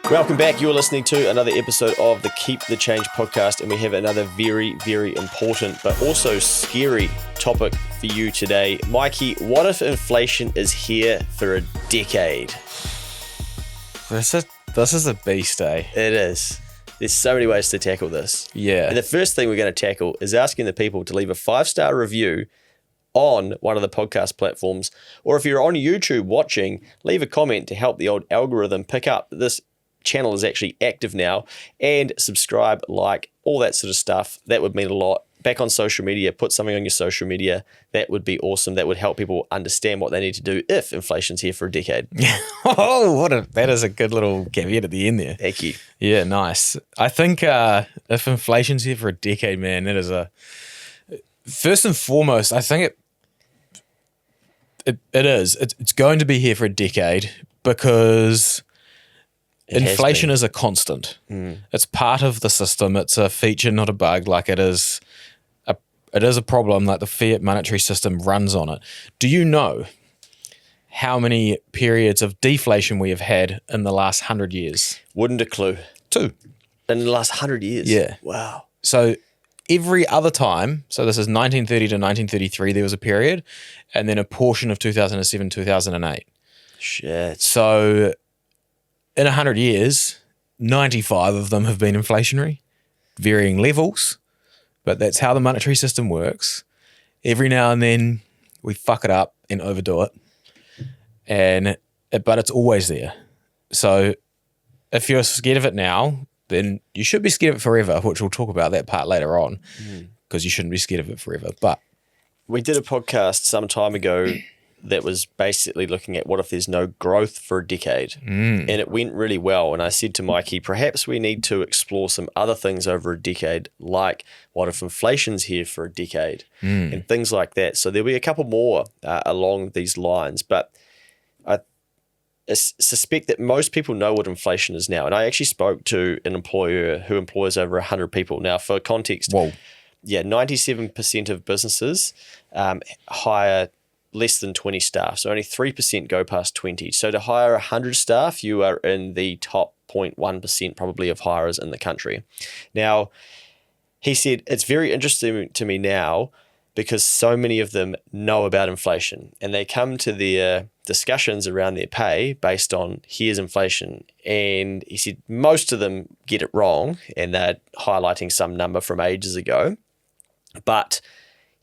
Welcome back. You're listening to another episode of the Keep the Change podcast, and we have another very, very important but also scary topic for you today. Mikey, what if inflation is here for a decade? This is a beast, eh? It is. There's so many ways to tackle this. Yeah. And the first thing we're going to tackle is asking the people to leave a 5-star review on one of the podcast platforms, or if you're on YouTube watching, leave a comment to help the old algorithm pick up this channel is actually active now, and subscribe, like, all that sort of stuff. That would mean a lot. Back on social media, put something on your social media. That would be awesome. That would help people understand what they need to do if inflation's here for a decade. Oh, that is a good little caveat at the end there. Thank you. Yeah, nice. I think if inflation's here for a decade, man, that is first and foremost, I think it is. It's going to be here for a decade because inflation is a constant. It's part of the system. It's a feature, not a bug. Like it is a problem. Like the fiat monetary system runs on it. Do you know how many periods of deflation we have had in the last 100 years? Wouldn't a clue. 2. In the last 100 years? Yeah. Wow. So every other time, so this is 1930 to 1933, there was a period, and then a portion of 2007, 2008. Shit. So in 100 years, 95 of them have been inflationary, varying levels, but that's how the monetary system works. Every now and then we fuck it up and overdo it, but it's always there. So if you're scared of it now, then you should be scared of it forever, which we'll talk about that part later on, because you shouldn't be scared of it forever. But we did a podcast some time ago that was basically looking at what if there's no growth for a decade, and it went really well. And I said to Mikey, perhaps we need to explore some other things over a decade, like what if inflation's here for a decade and things like that. So there'll be a couple more along these lines, but I suspect that most people know what inflation is now. And I actually spoke to an employer who employs over 100 people. Now, for context, 97% of businesses hire less than 20 staff. So only 3% go past 20. So to hire 100 staff, you are in the top 0.1% probably of hirers in the country. Now, he said, it's very interesting to me now because so many of them know about inflation and they come to their discussions around their pay based on here's inflation. And he said most of them get it wrong and they're highlighting some number from ages ago. But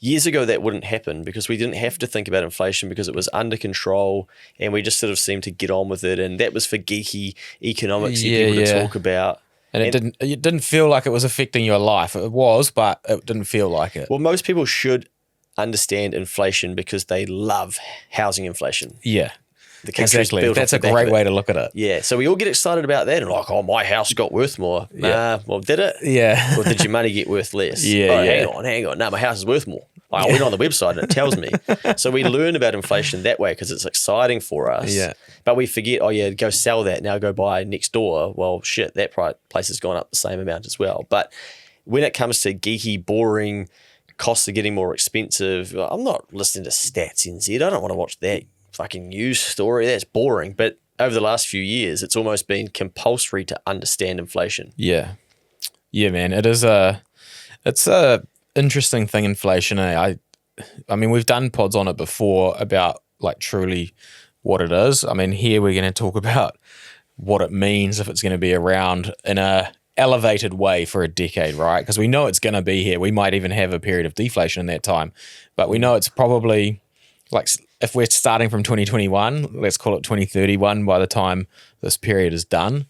years ago, that wouldn't happen because we didn't have to think about inflation because it was under control and we just sort of seemed to get on with it. And that was for geeky economics people to talk about. And it didn't feel like it was affecting your life. It was, but it didn't feel like it. Well, most people should understand inflation because they love housing inflation. Yeah. Exactly. That's a great way to look at it. Yeah. So we all get excited about that and like, oh, my house got worth more. Yeah. Well, did it? Yeah. Or did your money get worth less? Hang on. No, my house is worth more. I went on the website and it tells me. So we learn about inflation that way because it's exciting for us. Yeah. But we forget, go sell that. Now go buy next door. Well, shit, that place has gone up the same amount as well. But when it comes to geeky, boring, costs are getting more expensive, I'm not listening to Stats NZ. I don't want to watch that fucking news story. That's boring. But over the last few years, it's almost been compulsory to understand inflation. Yeah. Yeah, man. It's a interesting thing, inflation. I mean, we've done pods on it before about like truly what it is. I mean, here we're going to talk about what it means if it's going to be around in a elevated way for a decade, right? Because we know it's going to be here. We might even have a period of deflation in that time, but we know it's probably like if we're starting from 2021, let's call it 2031 by the time this period is done,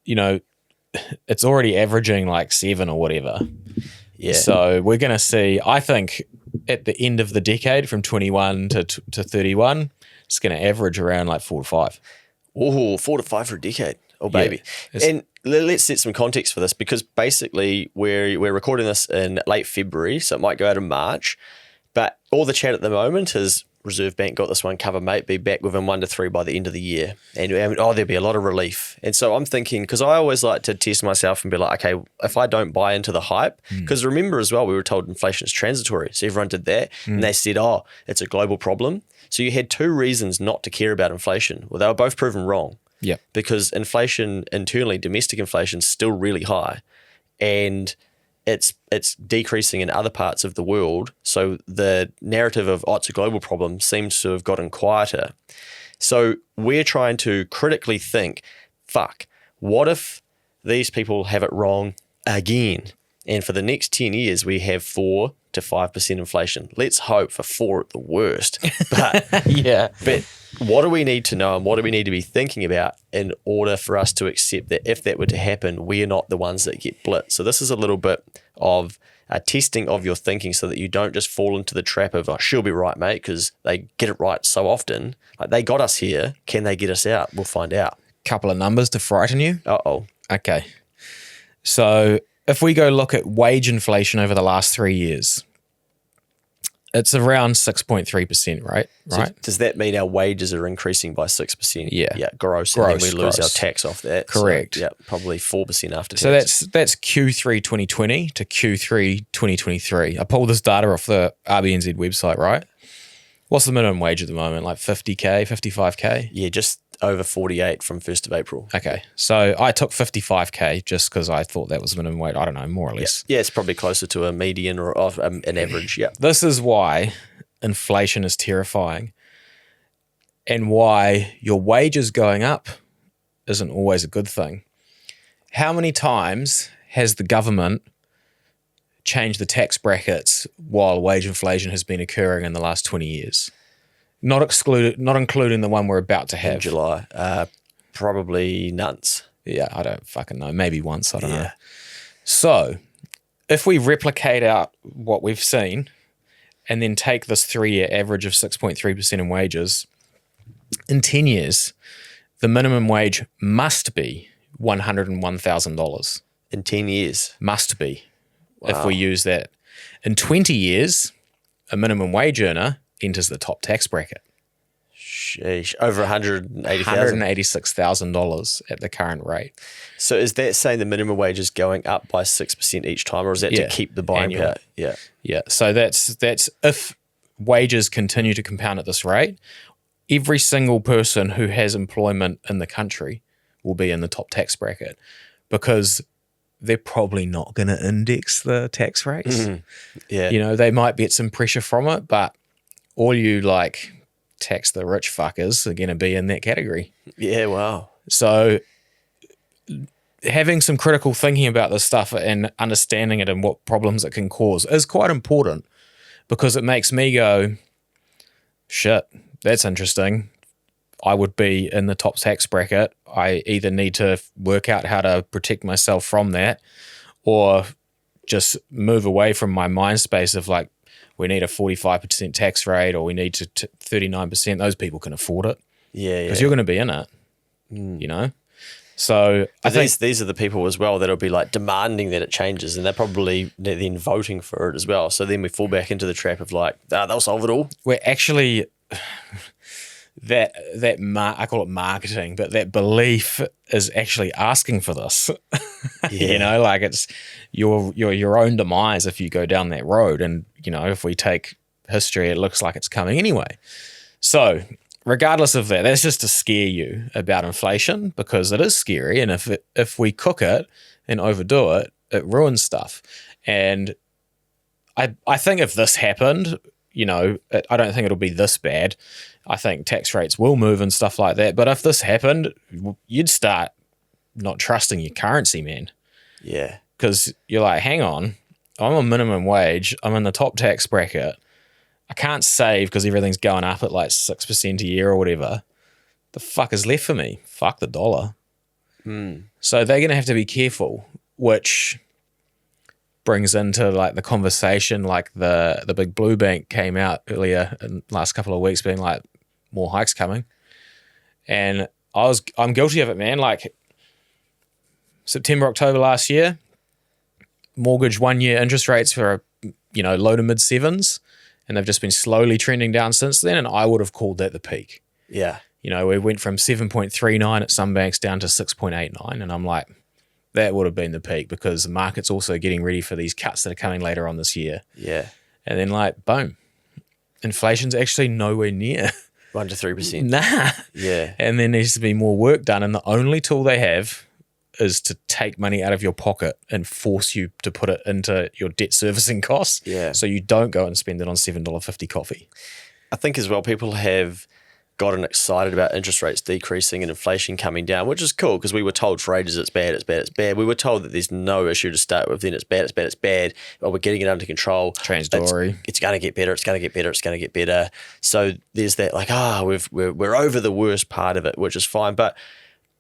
it's already averaging like 7 or whatever. Yeah. So we're going to see, I think, at the end of the decade from 21 to 31, it's going to average around like 4 to 5. Oh, 4 to 5 for a decade. Oh, baby. Yeah. And let's set some context for this because basically we're recording this in late February, so it might go out in March. But all the chat at the moment is Reserve Bank got this one covered, mate, be back within 1 to 3 by the end of the year. And there'll be a lot of relief. And so I'm thinking, because I always like to test myself and be like, okay, if I don't buy into the hype, because remember as well, we were told inflation is transitory. So everyone did that. And they said, it's a global problem. So you had 2 reasons not to care about inflation. Well, they were both proven wrong. Yep. Because inflation internally, domestic inflation, is still really high, and it's decreasing in other parts of the world. So the narrative of, oh, it's a global problem seems to have gotten quieter. So we're trying to critically think, fuck, what if these people have it wrong again? And for the next 10 years, we have 4 to 5% inflation. Let's hope for 4 at the worst. But Yeah. but what do we need to know, and what do we need to be thinking about in order for us to accept that if that were to happen, we're not the ones that get blitzed? So this is a little bit of a testing of your thinking so that you don't just fall into the trap of, oh, she'll be right, mate, because they get it right so often. Like, they got us here. Can they get us out? We'll find out. Couple of numbers to frighten you. Uh-oh. Okay. So if we go look at wage inflation over the last 3 years, it's around 6.3%, right? So does that mean our wages are increasing by 6%? Yeah. Yeah, gross. And then we lose gross. our tax off that. Correct. So, yeah, probably 4% after tax. So that's Q3 2020 to Q3 2023. I pulled this data off the RBNZ website, right? What's the minimum wage at the moment? Like 50K, 55K? Yeah, just over 48 from 1st of April. Okay. So I took 55K just because I thought that was minimum wage. I don't know, more or less. Yeah, it's probably closer to a median or an average. Yeah. This is why inflation is terrifying, and why your wages going up isn't always a good thing. How many times has the government changed the tax brackets while wage inflation has been occurring in the last 20 years? Not including the one we're about to have. In July. Probably none. Yeah, I don't fucking know. Maybe once, I don't know. So if we replicate out what we've seen and then take this 3-year average of 6.3% in wages, in 10 years, the minimum wage must be $101,000. In 10 years? Must be, if we use that. In 20 years, a minimum wage earner enters the top tax bracket. Sheesh. Over $180,000? $186,000 at the current rate. So is that saying the minimum wage is going up by 6% each time, or is that to keep the buying power? Yeah. Yeah. So that's if wages continue to compound at this rate, every single person who has employment in the country will be in the top tax bracket, because they're probably not going to index the tax rates. Mm-hmm. Yeah. You know, they might get some pressure from it, but all you like tax the rich fuckers are going to be in that category. Yeah, wow. So having some critical thinking about this stuff and understanding it and what problems it can cause is quite important, because it makes me go, shit, that's interesting. I would be in the top tax bracket. I either need to work out how to protect myself from that, or just move away from my mind space of like, we need a 45% tax rate, or we need to 39%. Those people can afford it. Yeah, because you're going to be in it, you know? So I think these are the people as well that'll be like demanding that it changes, and they're probably then voting for it as well. So then we fall back into the trap of like, they'll solve it all. We're actually... I call it marketing, but that belief is actually asking for this. You know, like it's your own demise if you go down that road. And, you know, if we take history, it looks like it's coming anyway. So regardless of that, that's just to scare you about inflation, because it is scary. And if we cook it and overdo it, it ruins stuff. And I think if this happened, you know, I don't think it'll be this bad. I think tax rates will move and stuff like that. But if this happened, you'd start not trusting your currency, man. Yeah. Because you're like, hang on, I'm on minimum wage. I'm in the top tax bracket. I can't save because everything's going up at like 6% a year or whatever. The fuck is left for me? Fuck the dollar. So they're going to have to be careful, which brings into like the conversation, like the big blue bank came out earlier in the last couple of weeks being like, more hikes coming. And I'm guilty of it, man. Like September, October last year, mortgage 1 year interest rates were, you know, low to mid 7s, and they've just been slowly trending down since then. And I would have called that the peak. Yeah. You know, we went from 7.39 at some banks down to 6.89. And I'm like, that would have been the peak, because the market's also getting ready for these cuts that are coming later on this year. Yeah. And then like, boom, inflation's actually nowhere near 1 to 3%. Nah. Yeah. And there needs to be more work done. And the only tool they have is to take money out of your pocket and force you to put it into your debt servicing costs. Yeah. So you don't go and spend it on $7.50 coffee. I think as well, people have gotten excited about interest rates decreasing and inflation coming down, which is cool because we were told for ages it's bad, it's bad, it's bad. We were told that there's no issue to start with, then it's bad, it's bad, it's bad. But we're getting it under control. Transitory. It's going to get better. It's going to get better. It's going to get better. So there's that like, we're over the worst part of it, which is fine. But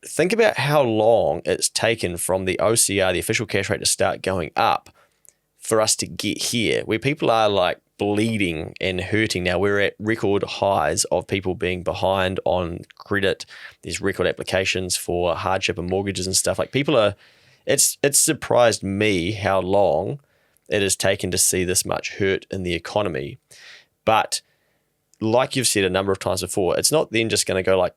think about how long it's taken from the OCR, the official cash rate, to start going up for us to get here, where people are like bleeding and hurting now. We're at record highs of people being behind on credit. There's record applications for hardship and mortgages and stuff. Like people are, it's surprised me how long it has taken to see this much hurt in the economy. But like you've said a number of times before, it's not then just going to go like,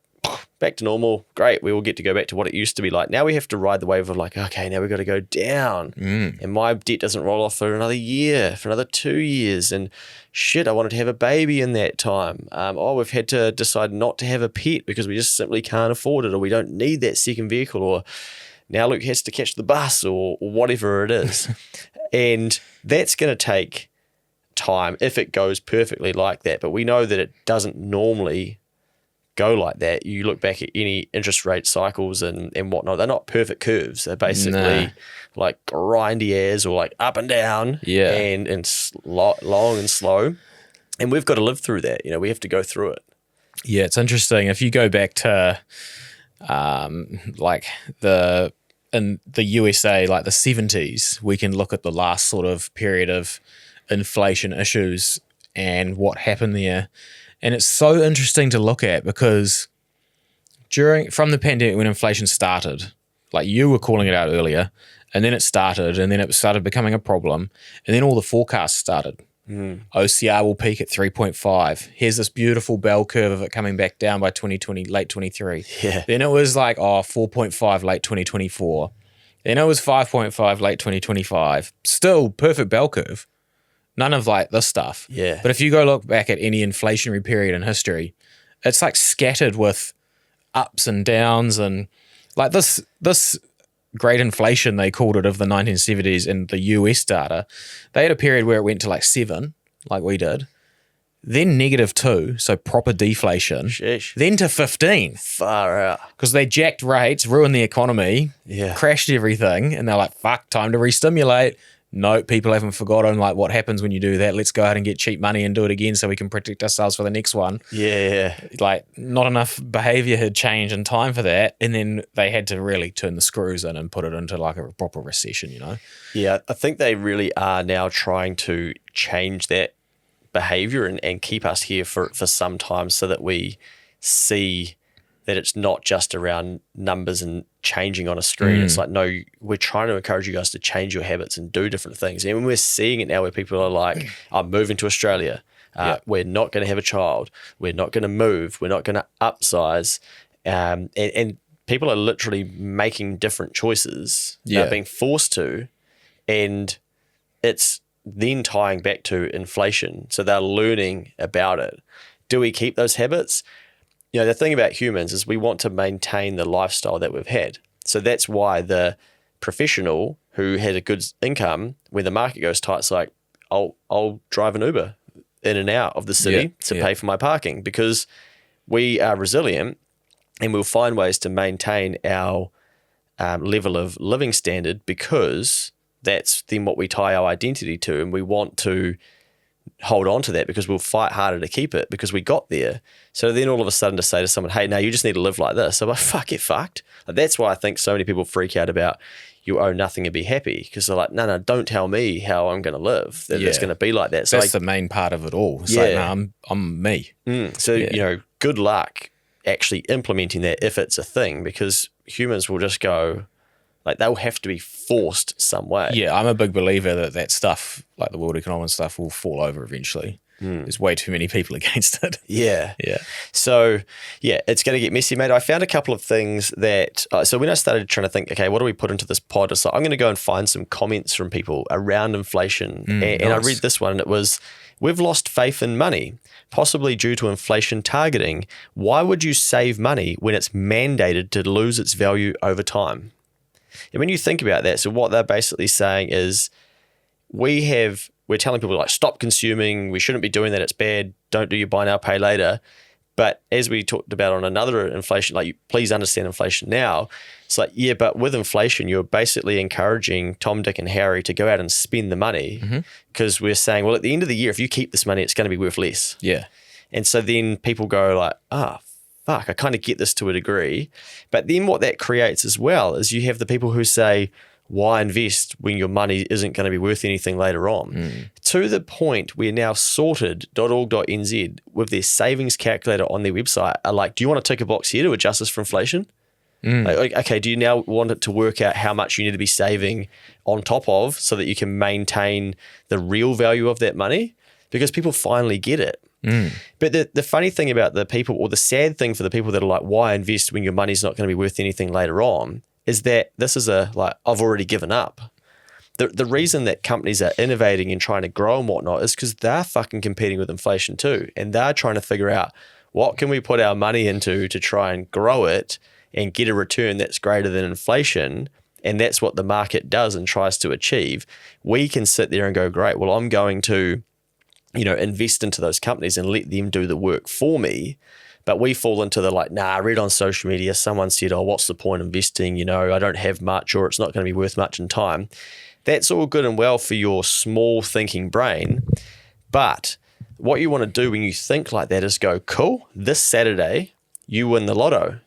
back to normal, great, we all get to go back to what it used to be like. Now we have to ride the wave of like, okay, now we've got to go down. And my debt doesn't roll off for another year, for another 2 years. And shit, I wanted to have a baby in that time. We've had to decide not to have a pet because we just simply can't afford it, or we don't need that second vehicle, or now Luke has to catch the bus, or whatever it is. And that's going to take time if it goes perfectly like that. But we know that it doesn't normally go like that. You look back at any interest rate cycles and whatnot, they're not perfect curves. They're basically like grindy as, or like up and down, and long and slow. And we've got to live through that. We have to go through it. Yeah, it's interesting. If you go back to in the USA, like the 70s, we can look at the last sort of period of inflation issues and what happened there. And it's so interesting to look at because from the pandemic, when inflation started, like you were calling it out earlier, and then it started becoming a problem, and then all the forecasts started. OCR will peak at 3.5. Here's this beautiful bell curve of it coming back down by 2020, late 23. Yeah. Then it was like, 4.5 late 2024. Then it was 5.5 late 2025. Still perfect bell curve. None of like this stuff. Yeah. But if you go look back at any inflationary period in history, it's like scattered with ups and downs, and like this great inflation, they called it, of the 1970s in the US data, they had a period where it went to like 7, like we did, then -2, so proper deflation, Sheesh. then to 15. Far out. Because they jacked rates, ruined the economy, crashed everything, and they're like, fuck, time to re-stimulate. No, people haven't forgotten like what happens when you do that. Let's go out and get cheap money and do it again so we can protect ourselves for the next one. Yeah. Like not enough behavior had changed in time for that. And then they had to really turn the screws in and put it into like a proper recession, Yeah, I think they really are now trying to change that behavior and keep us here for some time so that we see that it's not just around numbers and changing on a screen. It's like, no, we're trying to encourage you guys to change your habits and do different things. And when we're seeing it now where people are like, I'm moving to Australia. We're not going to have a child. We're not going to move. We're not going to upsize. And people are literally making different choices. Being forced to. And it's then tying back to inflation. So they're learning about it. Do we keep those habits? The thing about humans is we want to maintain the lifestyle that we've had. So that's why the professional who had a good income, when the market goes tight, it's like, I'll drive an Uber in and out of the city to pay for my parking, because we are resilient and we'll find ways to maintain our level of living standard, because that's then what we tie our identity to, and we want to hold on to that because we'll fight harder to keep it because we got there. So then all of a sudden to say to someone, hey, now you just need to live like this. I'm like, fuck, get fucked. Like, that's why I think so many people freak out about you owe nothing and be happy, because they're like, no, don't tell me how I'm going to live. It's going to be like that. So that's the main part of it all. It's like, no, I'm me. So, good luck actually implementing that if it's a thing, because humans will just go, like, they'll have to be forced some way. Yeah, I'm a big believer that stuff, like the world economic stuff, will fall over eventually. there's way too many people against it. Yeah. Yeah. So, yeah, it's going to get messy, mate. I found a couple of things that, so when I started trying to think, okay, what do we put into this pod? So I'm going to go and find some comments from people around inflation. And I read this one, and it was, we've lost faith in money, possibly due to inflation targeting. Why would you save money when it's mandated to lose its value over time? And when you think about that, so what they're basically saying is, we're telling people like, stop consuming, we shouldn't be doing that, it's bad, don't do your buy now, pay later. But as we talked about on another inflation, like, please understand inflation now, it's like, yeah, but with inflation, you're basically encouraging Tom, Dick and Harry to go out and spend the money, because we're saying, well, at the end of the year, if you keep this money, it's going to be worth less. Yeah. And so then people go like, fuck, I kind of get this to a degree. But then what that creates as well is you have the people who say, why invest when your money isn't going to be worth anything later on? To the point where now sorted.org.nz with their savings calculator on their website are like, do you want to tick a box here to adjust this for inflation? Like, okay, do you now want it to work out how much you need to be saving on top of so that you can maintain the real value of that money? Because people finally get it. But the funny thing about the people, or the sad thing for the people that are like, why invest when your money's not going to be worth anything later on, is that this is I've already given up. The reason that companies are innovating and trying to grow and whatnot is because they're fucking competing with inflation too. And they're trying to figure out, what can we put our money into to try and grow it and get a return that's greater than inflation? And that's what the market does and tries to achieve. We can sit there and go, great, well, I'm going to, invest into those companies and let them do the work for me. But we fall into the like, I read on social media, someone said, oh, what's the point of investing? I don't have much, or it's not going to be worth much in time. That's all good and well for your small thinking brain. But what you want to do when you think like that is go, cool, this Saturday, you win the lotto.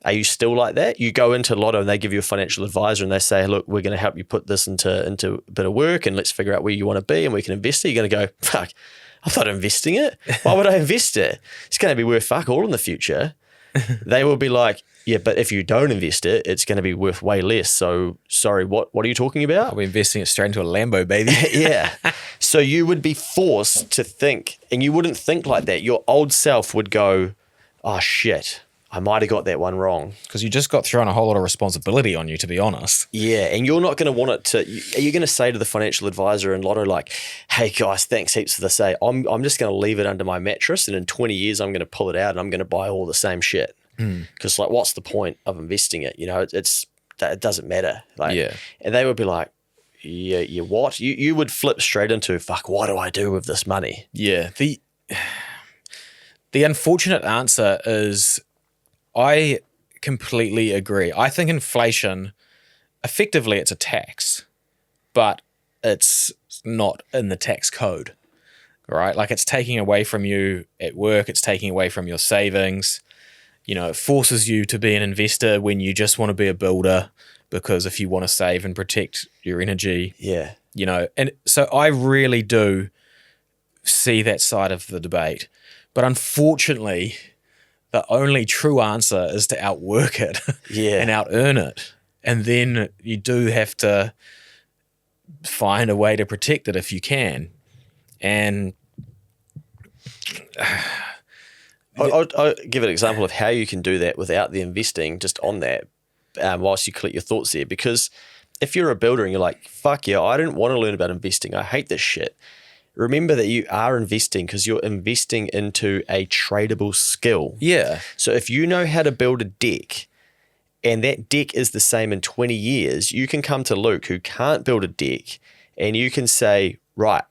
Are you still like that? You go into lotto and they give you a financial advisor and they say, look, we're going to help you put this into a bit of work and let's figure out where you want to be and we can invest it. You're going to go, fuck, I'm not investing it. Why would I invest it? It's going to be worth fuck all in the future. They will be like, yeah, but if you don't invest it, it's going to be worth way less. So, sorry, what are you talking about? I'll be investing it straight into a Lambo, baby. Yeah. So you would be forced to think, and you wouldn't think like that. Your old self would go, oh, shit, I might have got that one wrong. Because you just got thrown a whole lot of responsibility on you, to be honest. Yeah, and you're not going to want it to, you're going to say to the financial advisor in Lotto like, hey guys, thanks heaps for the say. I'm just going to leave it under my mattress and in 20 years I'm going to pull it out and I'm going to buy all the same shit. Because like, what's the point of investing it? It doesn't matter. Like, yeah. And they would be like, yeah, what? You would flip straight into, fuck, what do I do with this money? Yeah. The unfortunate answer is, I completely agree. I think inflation, effectively it's a tax, but it's not in the tax code, right? Like, it's taking away from you at work, it's taking away from your savings. It forces you to be an investor when you just want to be a builder, because if you want to save and protect your energy. Yeah. And so I really do see that side of the debate. But unfortunately, the only true answer is to outwork it and out-earn it. And then you do have to find a way to protect it if you can. And I'll give an example of how you can do that without the investing, just on that, whilst you collect your thoughts there. Because if you're a builder and you're like, fuck yeah, I didn't want to learn about investing, I hate this shit. Remember that you are investing because you're investing into a tradable skill. yeah, So if you know how to build a deck and that deck is the same in 20 years, you can come to Luke who can't build a deck and you can say, right,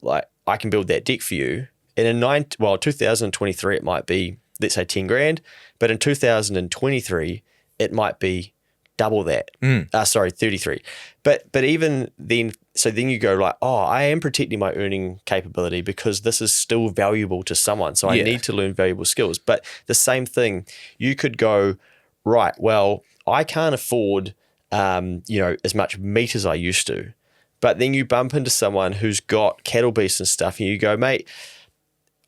like I can build that deck for you. And in 2023, it might be, let's say 10 grand, but in 2023, it might be double that. 33. But even then, so then you go like, oh, I am protecting my earning capability because this is still valuable to someone. So I need to learn valuable skills. But the same thing, you could go, right, well, I can't afford, as much meat as I used to. But then you bump into someone who's got cattle beasts and stuff and you go, mate,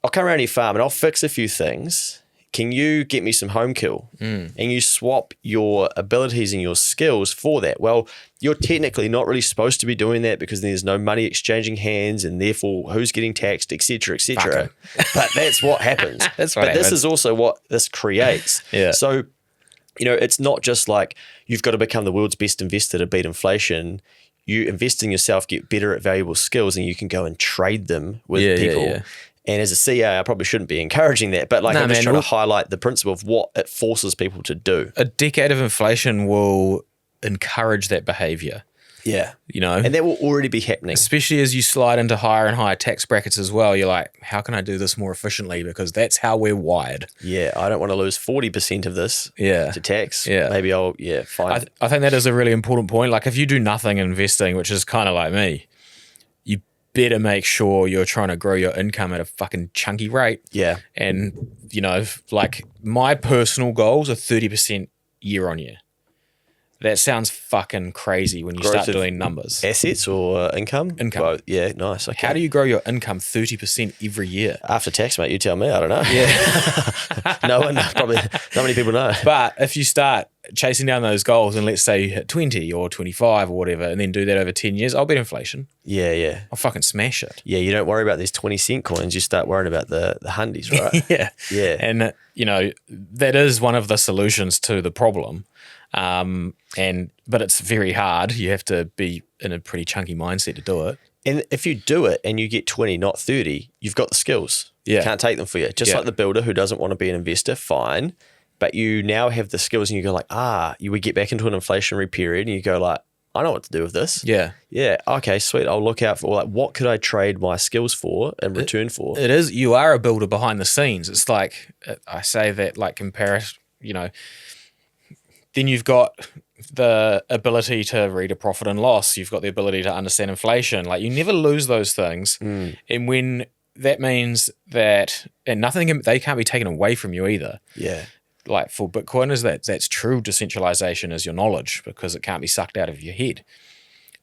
I'll come around your farm and I'll fix a few things. can you get me some home kill? And you swap your abilities and your skills for that. Well, you're technically not really supposed to be doing that because there's no money exchanging hands and therefore who's getting taxed, etc., etc. But that's what happens. This is also what this creates. Yeah. So, it's not just like you've got to become the world's best investor to beat inflation. You invest in yourself, get better at valuable skills, and you can go and trade them with people. Yeah. And as a CA, I probably shouldn't be encouraging that, but I'm just trying to highlight the principle of what it forces people to do. A decade of inflation will encourage that behavior. Yeah. And that will already be happening. Especially as you slide into higher and higher tax brackets as well. You're like, how can I do this more efficiently? Because that's how we're wired. Yeah. I don't want to lose 40% of this to tax. Yeah. Maybe I'll, fine. I think that is a really important point. Like if you do nothing investing, which is kind of like me, you better make sure you're trying to grow your income at a fucking chunky rate. Yeah. And, like my personal goals are 30% year on year. That sounds fucking crazy when you start doing numbers. Assets or income? Income. Well, yeah, nice. Okay. How do you grow your income 30% every year? After tax, mate, you tell me. I don't know. Yeah. No one, probably not many people know. But if you start chasing down those goals and let's say you hit 20 or 25 or whatever and then do that over 10 years, I'll bet inflation. Yeah. I'll fucking smash it. Yeah, you don't worry about these 20-cent coins. You start worrying about the hundies, right? Yeah. And, that is one of the solutions to the problem. But it's very hard. You have to be in a pretty chunky mindset to do it. And if you do it and you get 20, not 30, you've got the skills. Yeah. You can't take them for you. Just like the builder who doesn't want to be an investor, fine. But you now have the skills and you go like, you would get back into an inflationary period and you go like, I know what to do with this. Yeah. Yeah. Okay, sweet. I'll look out for what could I trade my skills for in return for? It is. You are a builder behind the scenes. It's like, I say that like comparison, then you've got the ability to read a profit and loss. You've got the ability to understand inflation. Like you never lose those things. And when that means that, and they can't be taken away from you either. Yeah. Like for Bitcoiners, that's true decentralization is your knowledge because it can't be sucked out of your head.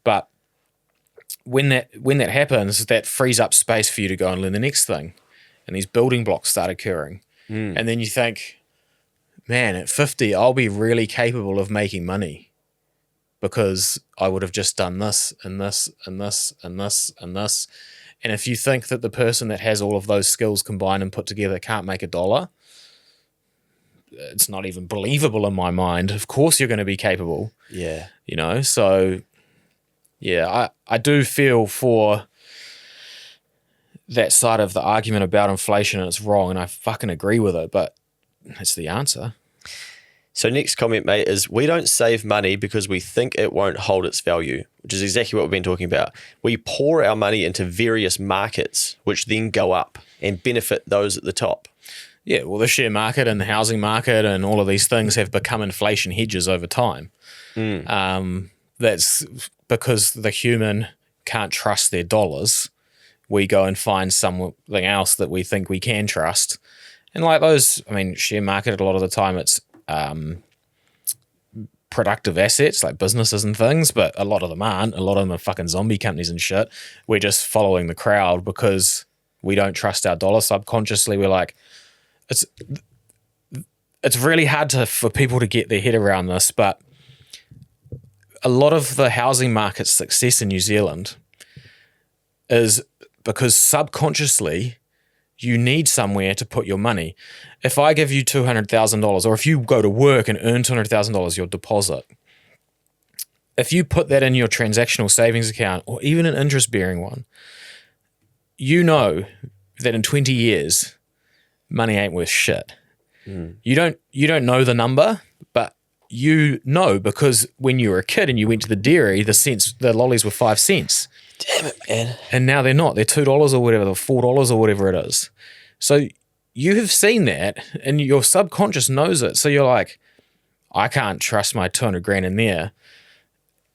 But when that happens, that frees up space for you to go and learn the next thing. And these building blocks start occurring. And then you think, man, at 50, I'll be really capable of making money because I would have just done this and this and this and this and this. And if you think that the person that has all of those skills combined and put together can't make $1, it's not even believable in my mind. Of course you're going to be capable. Yeah. So yeah, I do feel for that side of the argument about inflation and it's wrong and I fucking agree with it, but that's the answer. So next comment, mate, is we don't save money because we think it won't hold its value, which is exactly what we've been talking about. We pour our money into various markets, which then go up and benefit those at the top. Yeah, well, the share market and the housing market and all of these things have become inflation hedges over time. That's because the human can't trust their dollars. We go and find something else that we think we can trust. And like those, share market, a lot of the time it's productive assets like businesses and things, but a lot of them aren't. A lot of them are fucking zombie companies and shit. We're just following the crowd because we don't trust our dollar. Subconsciously, we're like, it's really hard for people to get their head around this, but a lot of the housing market's success in New Zealand is because subconsciously you need somewhere to put your money. If I give you $200,000, or if you go to work and earn $200,000, your deposit, if you put that in your transactional savings account or even an interest-bearing one, you know that in 20 years, money ain't worth shit. You don't know the number, but you know because when you were a kid and you went to the dairy, the lollies were 5 cents. Damn it, man. And now they're not. They're $2 or whatever, they're $4 or whatever it is. So you have seen that and your subconscious knows it. So you're like, I can't trust my 200 grand in there.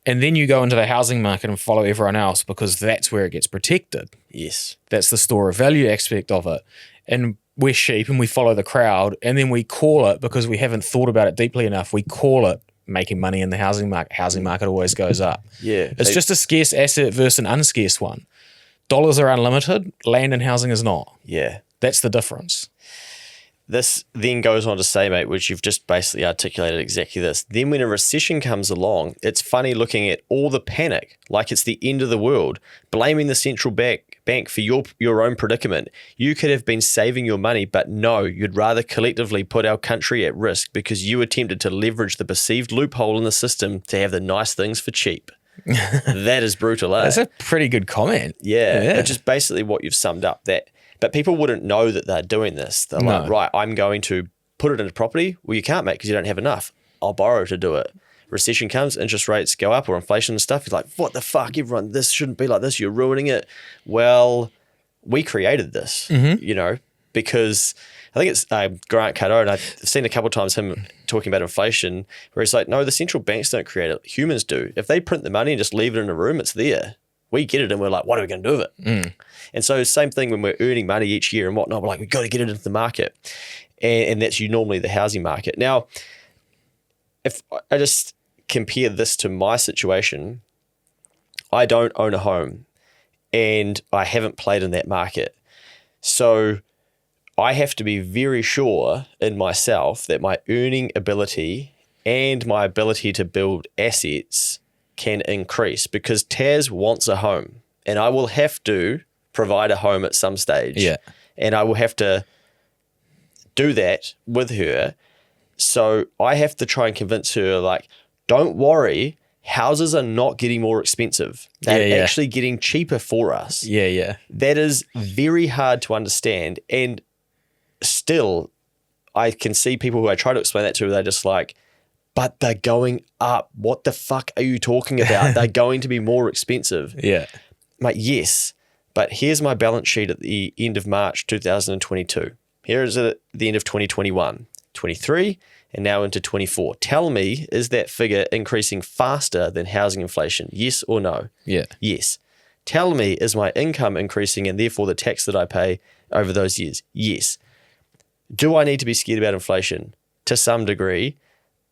And then you go into the housing market and follow everyone else because that's where it gets protected. Yes. That's the store of value aspect of it. And we're sheep and we follow the crowd and then we call it because we haven't thought about it deeply enough. We call it making money in the housing market. Housing market always goes up. Yeah. It's just a scarce asset versus an unscarce one. Dollars are unlimited. Land and housing is not. Yeah. That's the difference. this then goes on to say, mate, which you've just basically articulated exactly this. Then when a recession comes along, it's funny looking at all the panic, like it's the end of the world, blaming the central bank for your own predicament. You could have been saving your money, but no, you'd rather collectively put our country at risk because you attempted to leverage the perceived loophole in the system to have the nice things for cheap. That is brutal, eh? That's a pretty good comment. Yeah. It's just basically what you've summed up. But people wouldn't know that they're doing this. They're like, right, I'm going to put it into property. Well, you can't, mate, because you don't have enough. I'll borrow to do it. Recession comes, interest rates go up or inflation and stuff. You're like, what the fuck? Everyone, this shouldn't be like this. You're ruining it. Well, we created this, because I think it's Grant Cardone. I've seen a couple of times him talking about inflation where he's like, no, the central banks don't create it. Humans do. If they print the money and just leave it in a room, it's there. We get it and we're like, what are we going to do with it? And so same thing when we're earning money each year and whatnot, we're like, we've got to get it into the market. And that's normally the housing market. Now, if I just compare this to my situation, I don't own a home and I haven't played in that market. So I have to be very sure in myself that my earning ability and my ability to build assets can increase because Taz wants a home and I will have to provide a home at some stage. Yeah. And I will have to do that with her. So I have to try and convince her, like, don't worry, houses are not getting more expensive. They're actually getting cheaper for us. Yeah. That is very hard to understand. And still, I can see people who I try to explain that to, they're just like, but they're going up. What the fuck are you talking about? They're going to be more expensive. Yeah. Mate, yes. But here's my balance sheet at the end of March 2022. Here is it at the end of 2021, 23, and now into 24. Tell me, is that figure increasing faster than housing inflation? Yes or no? Yeah. Yes. Tell me, is my income increasing and therefore the tax that I pay over those years? Yes. Do I need to be scared about inflation? To some degree.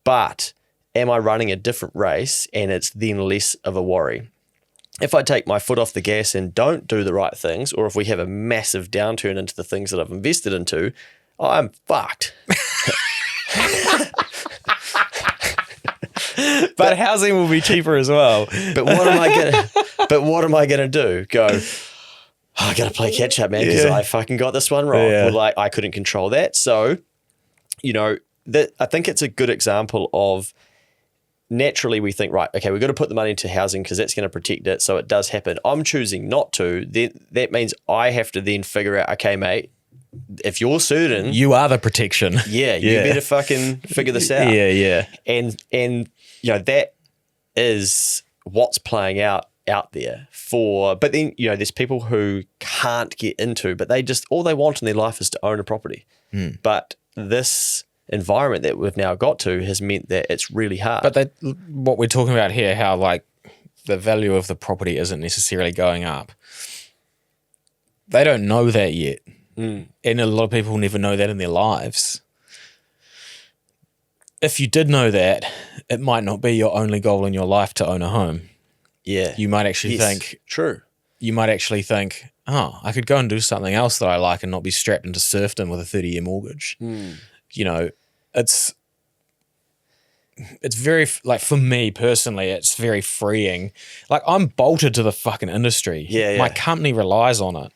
But am I running a different race and it's then less of a worry? If I take my foot off the gas and don't do the right things, or if we have a massive downturn into the things that I've invested into, I'm fucked. But housing will be cheaper as well. But what am I gonna do? Go, I gotta play catch up, man, because I fucking got this one wrong. Well, like, I couldn't control that. So, I think it's a good example of, naturally we think, right, okay, we've got to put the money into housing because that's going to protect it. So it does happen. I'm choosing not to. Then that means I have to then figure out, okay, mate, if you're certain, you are the protection. You better fucking figure this out. Yeah. And that is what's playing out there but then, there's people who can't get into, but all they want in their life is to own a property. But this environment that we've now got to has meant that it's really hard. But what we're talking about here, how like the value of the property isn't necessarily going up. They don't know that yet. And a lot of people never know that in their lives. If you did know that, it might not be your only goal in your life to own a home. Yeah. You might actually think. True. You might actually think, oh, I could go and do something else that I like and not be strapped into serfdom with a 30-year mortgage. It's very, like, for me personally, it's very freeing. Like, I'm bolted to the fucking industry. Yeah. My company relies on it.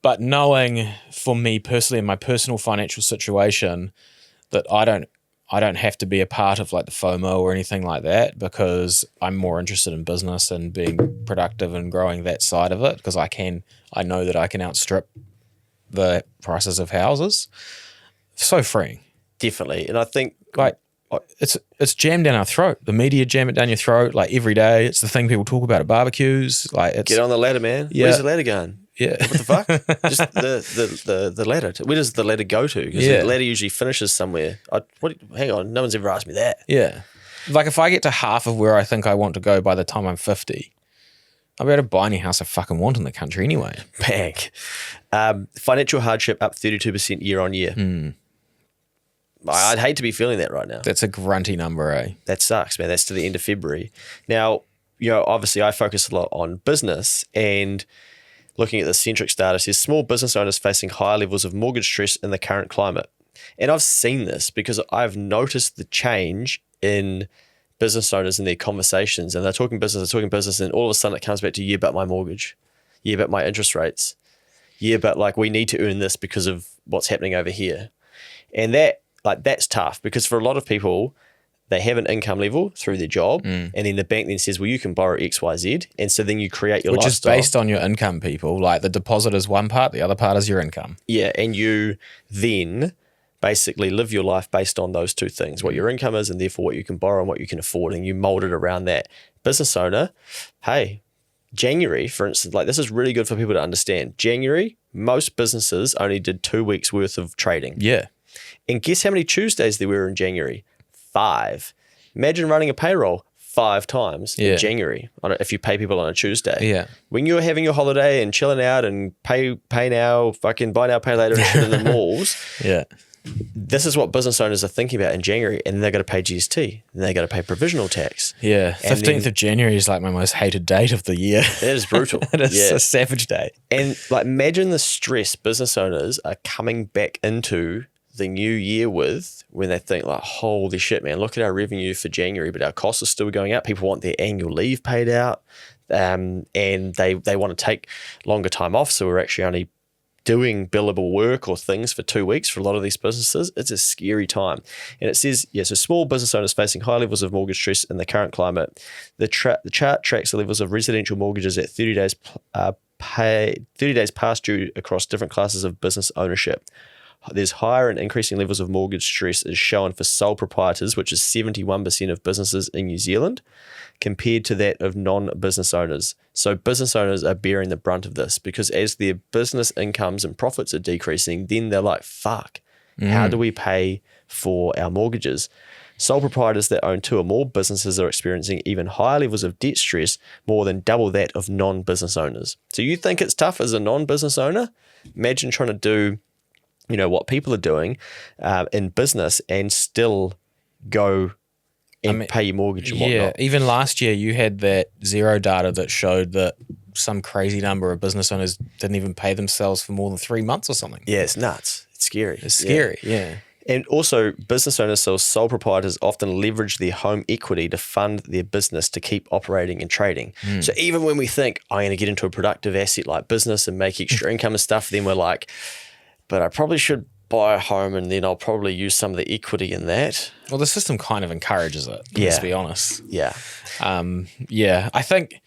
But knowing, for me personally, in my personal financial situation, that I don't have to be a part of like the FOMO or anything like that, because I'm more interested in business and being productive and growing that side of it, because I know that I can outstrip the prices of houses. So freeing. Definitely. And I think, like, it's jammed down our throat. The media jam it down your throat like every day. It's the thing people talk about at barbecues. Like, it's, get on the ladder, man. Yeah. Where's the ladder going? Yeah. What the fuck? Just the ladder. Where does the ladder go to? Because the ladder usually finishes somewhere. Hang on, no one's ever asked me that. Yeah. Like, if I get to half of where I think I want to go by the time I'm 50, I'll be able to buy any house I fucking want in the country anyway. Bang. Financial hardship up 32% year on year. I'd hate to be feeling that right now. That's a grunty number, eh? That sucks, man. That's to the end of February. Now, obviously I focus a lot on business, and looking at the Centric data, says small business owners facing higher levels of mortgage stress in the current climate. And I've seen this because I've noticed the change in business owners and their conversations, and they're talking business, and all of a sudden it comes back to, yeah, but my mortgage, yeah, but my interest rates, yeah, but like we need to earn this because of what's happening over here. And that's tough because for a lot of people, they have an income level through their job, and then the bank then says, well, you can borrow X, Y, Z, and so then you create your lifestyle. Which is based on your income, people. Like the deposit is one part, the other part is your income. Yeah, and you then basically live your life based on those two things, what your income is and therefore what you can borrow and what you can afford, and you mold it around that. Business owner, hey, January, for instance, like this is really good for people to understand. January, most businesses only did 2 weeks worth of trading. Yeah. And guess how many Tuesdays there were in January? 5. Imagine running a payroll 5 times in January if you pay people on a Tuesday. Yeah. When you're having your holiday and chilling out and pay now, fucking buy now, pay later and shit in the malls. Yeah. This is what business owners are thinking about in January, and they're going to pay GST, and they're going to pay provisional tax. Yeah, 15th of January is like my most hated date of the year. It is brutal. It is a savage day. And like, imagine the stress business owners are coming back into the new year with when they think like, holy shit, man, look at our revenue for January, but our costs are still going up. People want their annual leave paid out, and they want to take longer time off, so we're actually only doing billable work or things for 2 weeks for a lot of these businesses. It's a scary time. And it says, so small business owners facing high levels of mortgage stress in the current climate. The chart tracks the levels of residential mortgages at 30 days 30 days past due across different classes of business ownership. There's higher and increasing levels of mortgage stress is shown for sole proprietors, which is 71% of businesses in New Zealand, compared to that of non-business owners. So business owners are bearing the brunt of this because as their business incomes and profits are decreasing, then they're like, fuck, how do we pay for our mortgages? Sole proprietors that own 2 or more businesses are experiencing even higher levels of debt stress, more than double that of non-business owners. So you think it's tough as a non-business owner? Imagine trying to do what people are doing in business and still go and pay your mortgage and whatnot. Yeah, even last year you had that Xero data that showed that some crazy number of business owners didn't even pay themselves for more than 3 months or something. Yeah, it's nuts. It's scary. It's scary, yeah. And also, business owners, so sole proprietors, often leverage their home equity to fund their business to keep operating and trading. So even when we think, I'm going to get into a productive asset like business and make extra income and stuff, then we're like, but I probably should buy a home and then I'll probably use some of the equity in that. Well, the system kind of encourages it, let's be honest. Yeah. I think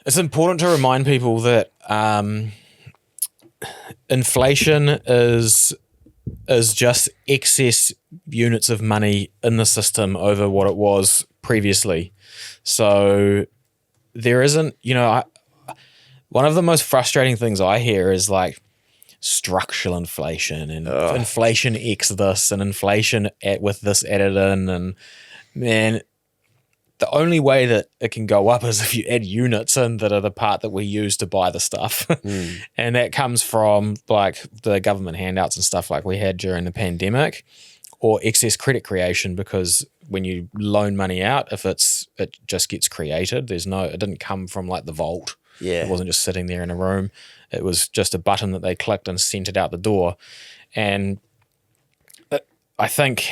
it's important to remind people that inflation is just excess units of money in the system over what it was previously. So there isn't, one of the most frustrating things I hear is like, structural inflation and inflation X this and inflation with this added in, and man, the only way that it can go up is if you add units in that are the part that we use to buy the stuff. And that comes from like the government handouts and stuff like we had during the pandemic, or excess credit creation, because when you loan money out, if it just gets created, it didn't come from like the vault. Yeah. It wasn't just sitting there in a room. It was just a button that they clicked and sent it out the door. And I think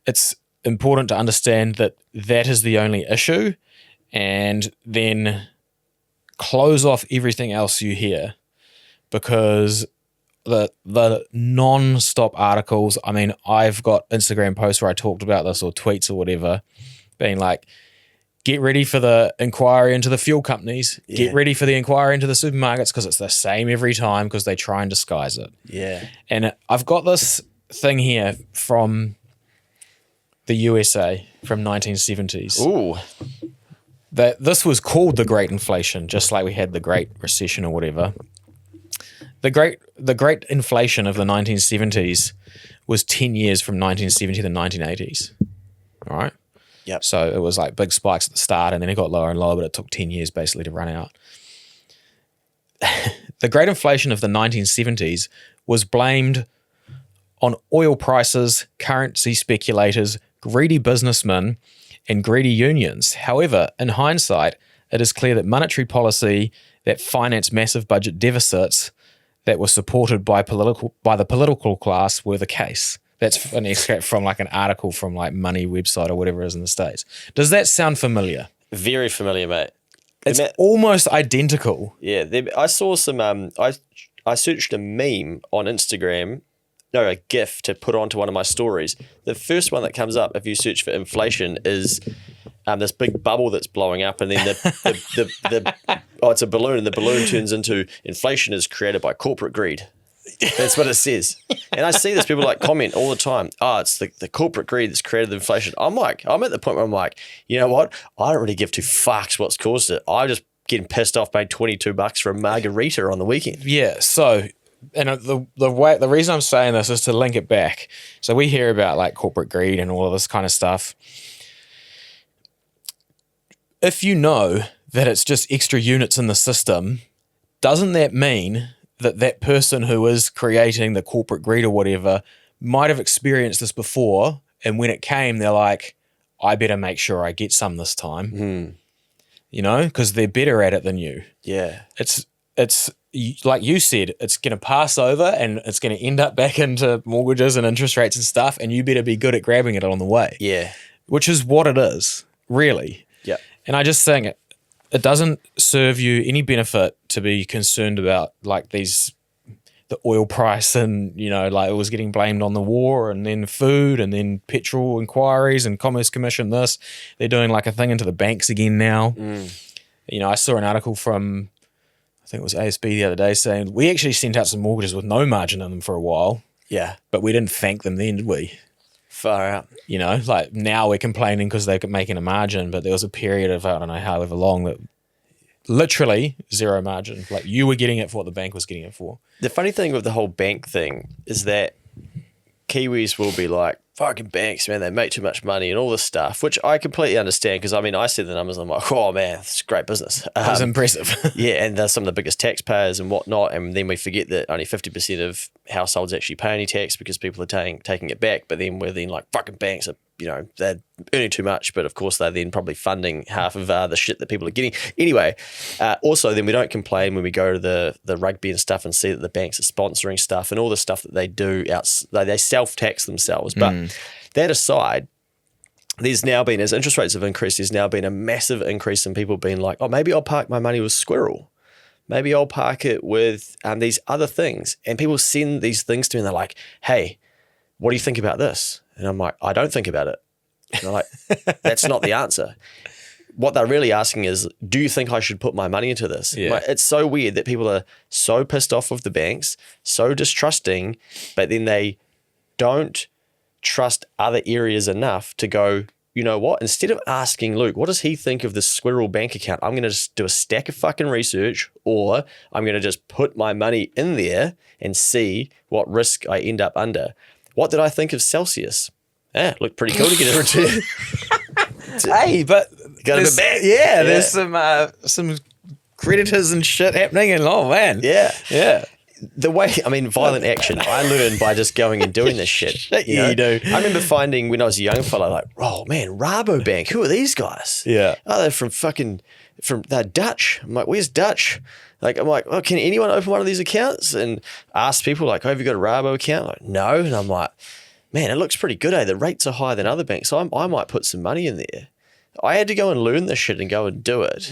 it's important to understand that is the only issue, and then close off everything else you hear, because the non-stop articles, I mean, I've got Instagram posts where I talked about this, or tweets or whatever, being like, get ready for the inquiry into the fuel companies. Yeah. Get ready for the inquiry into the supermarkets, because it's the same every time, because they try and disguise it. Yeah. And I've got this thing here from the USA from 1970s. Ooh. That this was called the Great Inflation, just like we had the Great Recession or whatever. The Great Inflation of the 1970s was 10 years from 1970 to the 1980s. All right? Yep. So it was like big spikes at the start, and then it got lower and lower, but it took 10 years basically to run out. The Great Inflation of the 1970s was blamed on oil prices, currency speculators, greedy businessmen, and greedy unions. However, in hindsight, it is clear that monetary policy that financed massive budget deficits that were supported by the political class were the case. That's an extract from like an article from like Money website or whatever it is in the States. Does that sound familiar? Very familiar, mate. It's almost identical. Yeah, I saw some. I searched a meme on Instagram, no, a GIF to put onto one of my stories. The first one that comes up if you search for inflation is this big bubble that's blowing up, and then it's a balloon, and the balloon turns into inflation is created by corporate greed. That's what it says. And I see this, people like comment all the time, it's the corporate greed that's created the inflation. I'm at the point where I'm like, you know what? I don't really give two fucks what's caused it. I just getting pissed off, paid $22 for a margarita on the weekend. Yeah, so, and the reason I'm saying this is to link it back. So we hear about like corporate greed and all of this kind of stuff. If you know that it's just extra units in the system, doesn't that mean that person who is creating the corporate greed or whatever might have experienced this before, and when it came, they're like, I better make sure I get some this time, you know, because they're better at it than you. Yeah. It's like you said, it's going to pass over and it's going to end up back into mortgages and interest rates and stuff, and you better be good at grabbing it on the way. Yeah. Which is what it is, really. Yeah. And I just think it doesn't serve you any benefit to be concerned about like the oil price and, you know, like it was getting blamed on the war, and then food, and then petrol inquiries and Commerce Commission this. They're doing like a thing into the banks again now. You know, I saw an article from, I think it was ASB the other day, saying we actually sent out some mortgages with no margin in them for a while. Yeah. But we didn't thank them then, did we? Far out. You know, like now we're complaining because they're making a margin, but there was a period of, I don't know, however long, that literally zero margin. Like you were getting it for what the bank was getting it for. The funny thing with the whole bank thing is that Kiwis will be like, fucking banks, man, they make too much money and all this stuff, which I completely understand, because I mean, I see the numbers and I'm like, oh man, it's great business. It was impressive. Yeah, and they're some of the biggest taxpayers and whatnot, and then we forget that only 50% of households actually pay any tax because people are taking it back, but then we're then like, fucking banks are, you know, they're earning too much, but of course they're then probably funding half of the shit that people are getting. Anyway, also then we don't complain when we go to the rugby and stuff and see that the banks are sponsoring stuff and all the stuff that they do, they self-tax themselves. But that aside, there's now been, as interest rates have increased, there's now been a massive increase in people being like, oh, maybe I'll park my money with Squirrel. Maybe I'll park it with these other things. And people send these things to me and they're like, hey, what do you think about this? And I'm like, I don't think about it. And they're like, that's not the answer. What they're really asking is, do you think I should put my money into this? Yeah. Like, it's so weird that people are so pissed off with the banks, so distrusting, but then they don't trust other areas enough to go, you know what? Instead of asking Luke, what does he think of this Squirrel bank account? I'm going to just do a stack of fucking research, or I'm going to just put my money in there and see what risk I end up under. What did I think of Celsius? Looked pretty cool to get a return. Hey, but Got a bit back. Yeah, there's some creditors and shit happening, and oh man. Yeah. The way, I mean, violent action, I learned by just going and doing this shit. You do. I remember finding when I was a young fella, like, oh man, Rabobank, who are these guys? Yeah. Oh, they're Dutch. I'm like, where's Dutch? Like, I'm like, oh, can anyone open one of these accounts? And ask people like, oh, have you got a Rabo account? Like, no. And I'm like, man, it looks pretty good, eh? The rates are higher than other banks. So I might put some money in there. I had to go and learn this shit and go and do it.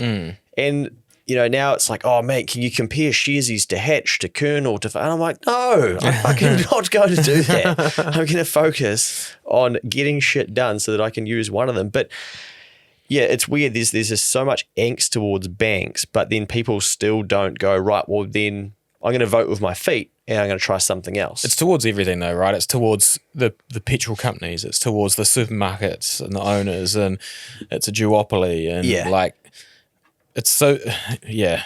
And, you know, now it's like, oh, mate, can you compare Sharesies to Hatch, to Kernel, to... And I'm like, no, I'm fucking not going to do that. I'm going to focus on getting shit done so that I can use one of them. But yeah, it's weird. There's just so much angst towards banks, but then people still don't go, right, well, then I'm going to vote with my feet and I'm going to try something else. It's towards everything though, right? It's towards the petrol companies. It's towards the supermarkets and the owners, and it's a duopoly. And like, it's so, yeah.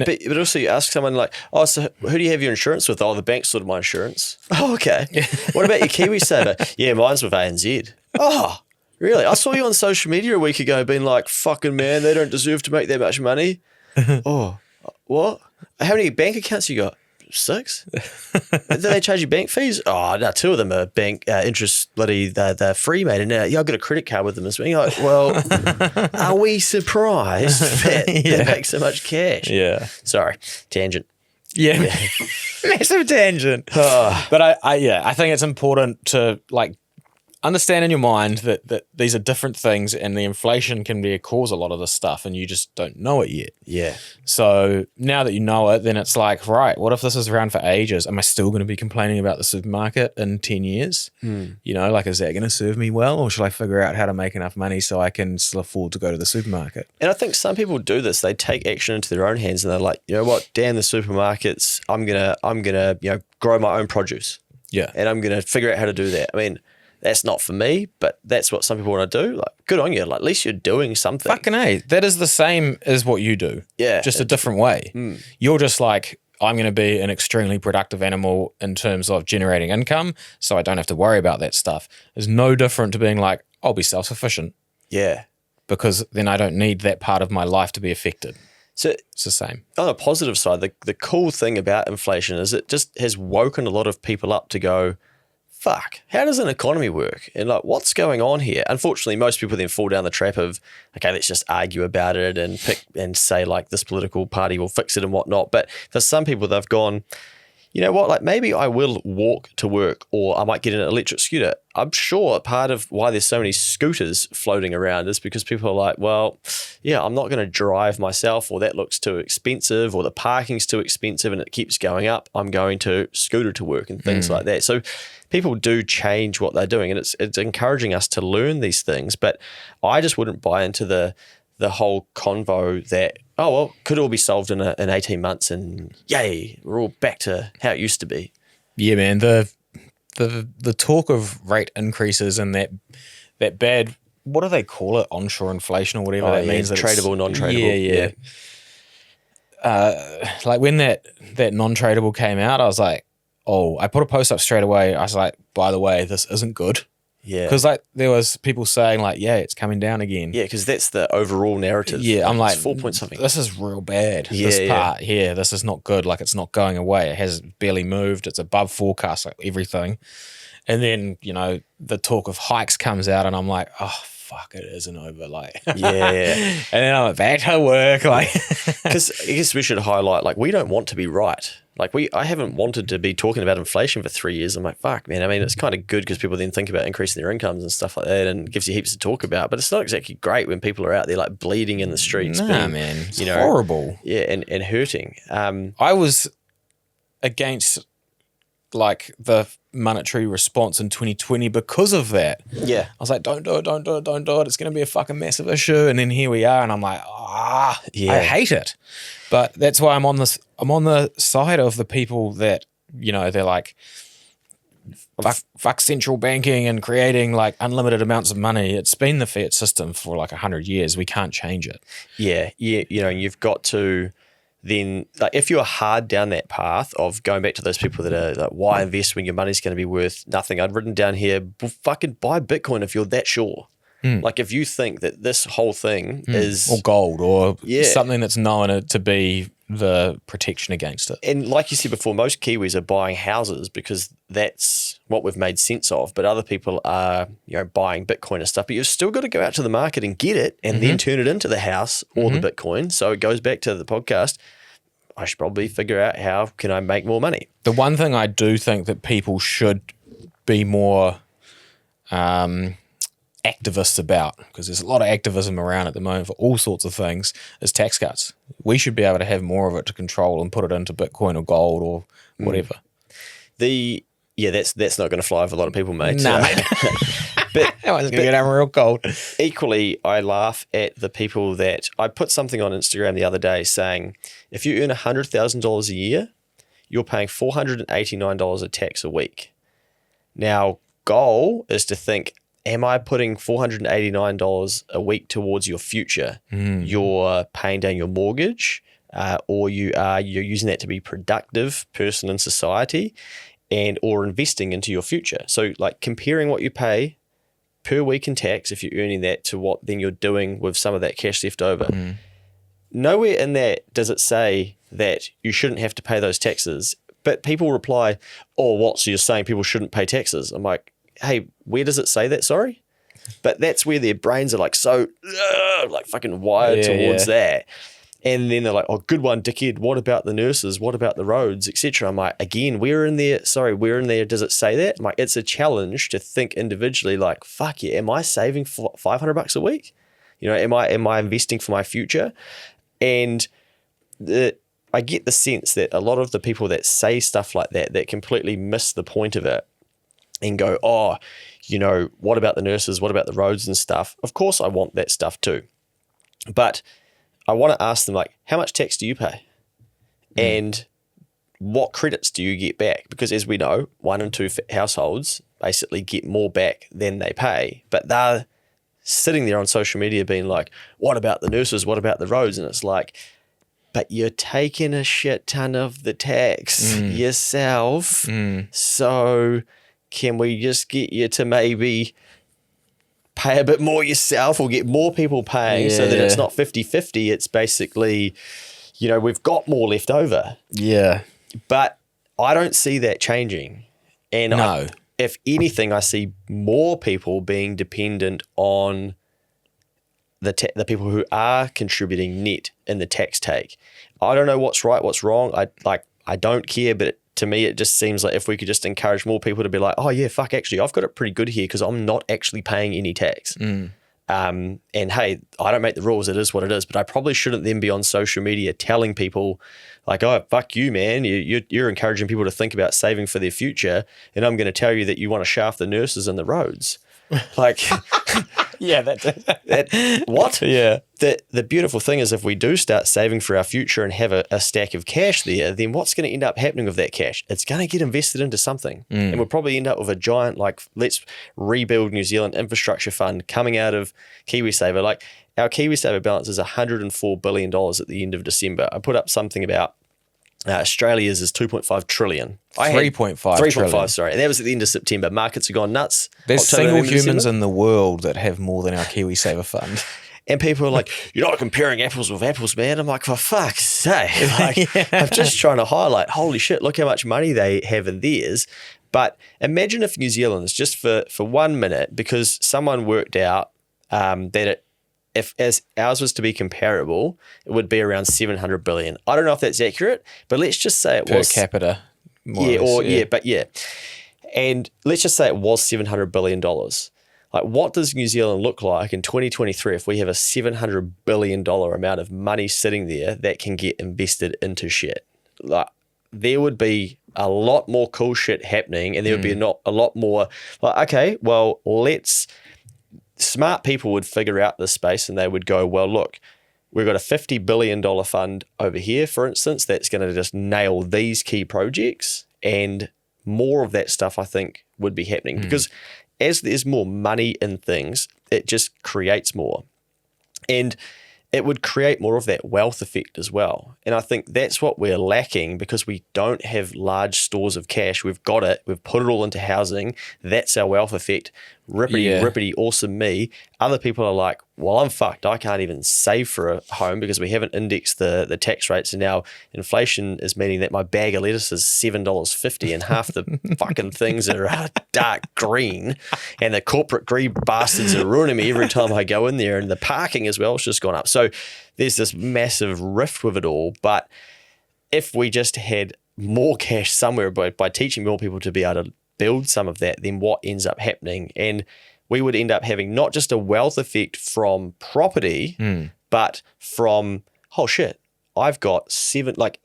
But also you ask someone like, oh, so who do you have your insurance with? Oh, the bank sorted my insurance. Oh, okay. What about your KiwiSaver? Yeah, mine's with ANZ. Oh, really? I saw you on social media a week ago being like, fucking man, they don't deserve to make that much money. Oh, what? How many bank accounts you got? 6? Did they charge you bank fees? Oh, no, 2 of them are bank interest bloody, they're free, mate. And I've got a credit card with them as well. You're like, well, are we surprised that they make so much cash? Yeah. Sorry, tangent. Yeah. Massive tangent. But I think it's important to like understand in your mind that these are different things, and the inflation can be a cause a lot of this stuff, and you just don't know it yet. Yeah. So now that you know it, then it's like, right, what if this is around for ages? Am I still going to be complaining about the supermarket in 10 years? You know, like, is that going to serve me well, or should I figure out how to make enough money so I can still afford to go to the supermarket? And I think some people do this. They take action into their own hands, and they're like, you know what, damn the supermarkets. I'm gonna grow my own produce. Yeah. And I'm gonna figure out how to do that. I mean, that's not for me, but that's what some people want to do. Like, good on you. Like, at least you're doing something. Fucking A. That is the same as what you do. Yeah. Just a different way. You're just like, I'm going to be an extremely productive animal in terms of generating income, so I don't have to worry about that stuff. It's no different to being like, I'll be self-sufficient. Yeah. Because then I don't need that part of my life to be affected. So It's the same. on a positive side, the cool thing about inflation is it just has woken a lot of people up to go, fuck, how does an economy work? And like, what's going on here? Unfortunately, most people then fall down the trap of, okay, let's just argue about it and pick and say like this political party will fix it and whatnot. But for some people, they've gone, you know what, like maybe I will walk to work, or I might get an electric scooter. I'm sure part of why there's so many scooters floating around is because people are like, well, yeah, I'm not going to drive myself, or that looks too expensive, or the parking's too expensive and it keeps going up. I'm going to scooter to work and things like that. So people do change what they're doing, and it's encouraging us to learn these things. But I just wouldn't buy into the whole convo that, oh, well, could all be solved in 18 months and yay, we're all back to how it used to be. Yeah, man. The talk of rate increases and that bad, what do they call it? Onshore inflation or whatever that means. That tradable, non-tradable. Yeah. Like when that non-tradable came out, I was like, oh, I put a post up straight away. I was like, by the way, this isn't good. Yeah. Because like there was people saying like, yeah, it's coming down again. Yeah, because that's the overall narrative. Yeah, I'm like, it's 4 point something. This is real bad. Yeah, this part here, this is not good. Like it's not going away. It has barely moved. It's above forecast, like everything. And then, you know, the talk of hikes comes out and I'm like, oh, fuck, it isn't over. Like, yeah. And then I went back to work. Like, because I guess we should highlight, like, we don't want to be right. Like I haven't wanted to be talking about inflation for 3 years. I'm like, fuck, man. I mean, it's kind of good because people then think about increasing their incomes and stuff like that, and gives you heaps to talk about. But it's not exactly great when people are out there like bleeding in the streets. man, it's horrible. Yeah, and hurting. I was against like the monetary response in 2020 because of that. Yeah. I was like, don't do it. It's going to be a fucking massive issue. And then here we are, and I'm like, Yeah. I hate it. But that's why I'm on the side of the people that, you know, they're like, fuck central banking and creating like unlimited amounts of money. It's been the fiat system for like 100 years. We can't change it. Yeah. You know, you've got to then, like, if you're hard down that path of going back to those people that are like, why invest when your money's going to be worth nothing? I'd written down here, fucking buy Bitcoin if you're that sure. Like if you think that this whole thing is... Or gold or something that's known to be the protection against it. And like you said before, most Kiwis are buying houses because that's what we've made sense of. But other people are, you know, buying Bitcoin and stuff. But you've still got to go out to the market and get it and then turn it into the house or the Bitcoin. So it goes back to the podcast. I should probably figure out how can I make more money. The one thing I do think that people should be more activists about, because there's a lot of activism around at the moment for all sorts of things, is tax cuts. We should be able to have more of it to control and put it into Bitcoin or gold or whatever. That's not going to fly with a lot of people, mate. Nah, mate. But I was going to get out real cold. Equally, I laugh at the people that I put something on Instagram the other day saying, if you earn $100,000 a year, you're paying $489 of tax a week. Now, goal is to think, am I putting $489 a week towards your future? You're paying down your mortgage, or you're using that to be productive person in society, and or investing into your future. So like comparing what you pay per week in tax, if you're earning that, to what then you're doing with some of that cash left over. Nowhere in that does it say that you shouldn't have to pay those taxes, But people reply, oh, what? So you're saying people shouldn't pay taxes? I'm like, hey, where does it say that? Sorry? But that's where their brains are like so like fucking wired towards that. And then they're like, oh, good one, dickhead. What about the nurses? What about the roads, etc.? I'm like, again, where in there does it say that? I'm like, it's a challenge to think individually like, fuck yeah, am I saving $500 a week? You know, am I investing for my future? And I get the sense that a lot of the people that say stuff like that completely miss the point of it and go, oh, you know, what about the nurses? What about the roads and stuff? Of course I want that stuff too. But I want to ask them, like, how much tax do you pay? And what credits do you get back? Because as we know, 1 and 2 households basically get more back than they pay. But they're sitting there on social media being like, what about the nurses? What about the roads? And it's like, but you're taking a shit ton of the tax yourself. So can we just get you to maybe pay a bit more yourself or get more people paying so that it's not 50-50? It's basically, you know, we've got more left over. Yeah. But I don't see that changing. And no. If anything, I see more people being dependent on the people who are contributing net in the tax take. I don't know what's right, what's wrong. I don't care, but to me, it just seems like if we could just encourage more people to be like, oh yeah, fuck, actually, I've got it pretty good here because I'm not actually paying any tax. And hey, I don't make the rules. It is what it is. But I probably shouldn't then be on social media telling people like, oh, fuck you, man. You're encouraging people to think about saving for their future. And I'm going to tell you that you want to shaft the nurses and the roads. Like, yeah, that what? Yeah. The beautiful thing is if we do start saving for our future and have a stack of cash there, then what's going to end up happening with that cash? It's going to get invested into something. And we'll probably end up with a giant, like, let's rebuild New Zealand infrastructure fund coming out of KiwiSaver. Like, our KiwiSaver balance is $104 billion at the end of December. I put up something about Australia's is 2.5 trillion. 3.5 trillion. Sorry. And that was at the end of September. Markets have gone nuts. There's October, single November, humans December. in the world that have more than our KiwiSaver fund. And people are like, you're not comparing apples with apples, man. I'm like, for fuck's sake. Like, I'm just trying to highlight, holy shit, look how much money they have in theirs. But imagine if New Zealand's just for 1 minute, because someone worked out that if as ours was to be comparable, it would be around 700 billion. I don't know if that's accurate, but let's just say it was per capita. Yeah. And let's just say it was $700 billion. Like, what does New Zealand look like in 2023 if we have a $700 billion amount of money sitting there that can get invested into shit? Like, there would be a lot more cool shit happening, and there would be a lot more like, okay, well, smart people would figure out this space and they would go, well, look, we've got a $50 billion fund over here, for instance, that's going to just nail these key projects, and more of that stuff, I think, would be happening because as there's more money in things, it just creates more. And it would create more of that wealth effect as well. And I think that's what we're lacking because we don't have large stores of cash. We've got it. We've put it all into housing. That's our wealth effect. Rippity, awesome me. Other people are like, well, I'm fucked. I can't even save for a home because we haven't indexed the tax rates. And now inflation is meaning that my bag of lettuce is $7.50 and half the fucking things are dark green. And the corporate greed bastards are ruining me every time I go in there. And the parking as well has just gone up. So there's this massive rift with it all. But if we just had more cash somewhere by teaching more people to be able to build some of that, then what ends up happening? And we would end up having not just a wealth effect from property, but from, oh shit, I've got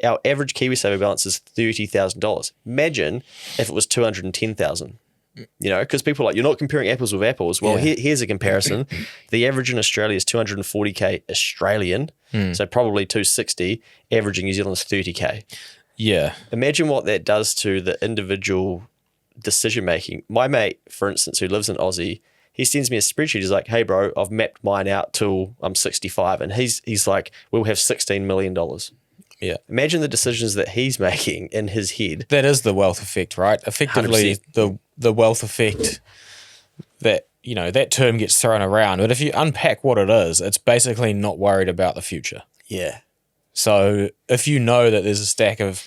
our average KiwiSaver balance is $30,000. Imagine if it was 210,000. You know, because people are like, you're not comparing apples with apples. Well, here's a comparison. The average in Australia is 240K Australian, so probably 260. Average in New Zealand is 30K. Yeah. Imagine what that does to the individual decision making. My mate, for instance, who lives in Aussie, he sends me a spreadsheet. He's like, hey bro, I've mapped mine out till I'm 65. And he's like, we'll have $16 million. Yeah. Imagine the decisions that he's making in his head. That is the wealth effect, right? Effectively 100%. the wealth effect that, you know, that term gets thrown around. But if you unpack what it is, it's basically not worried about the future. Yeah. So if you know that there's a stack of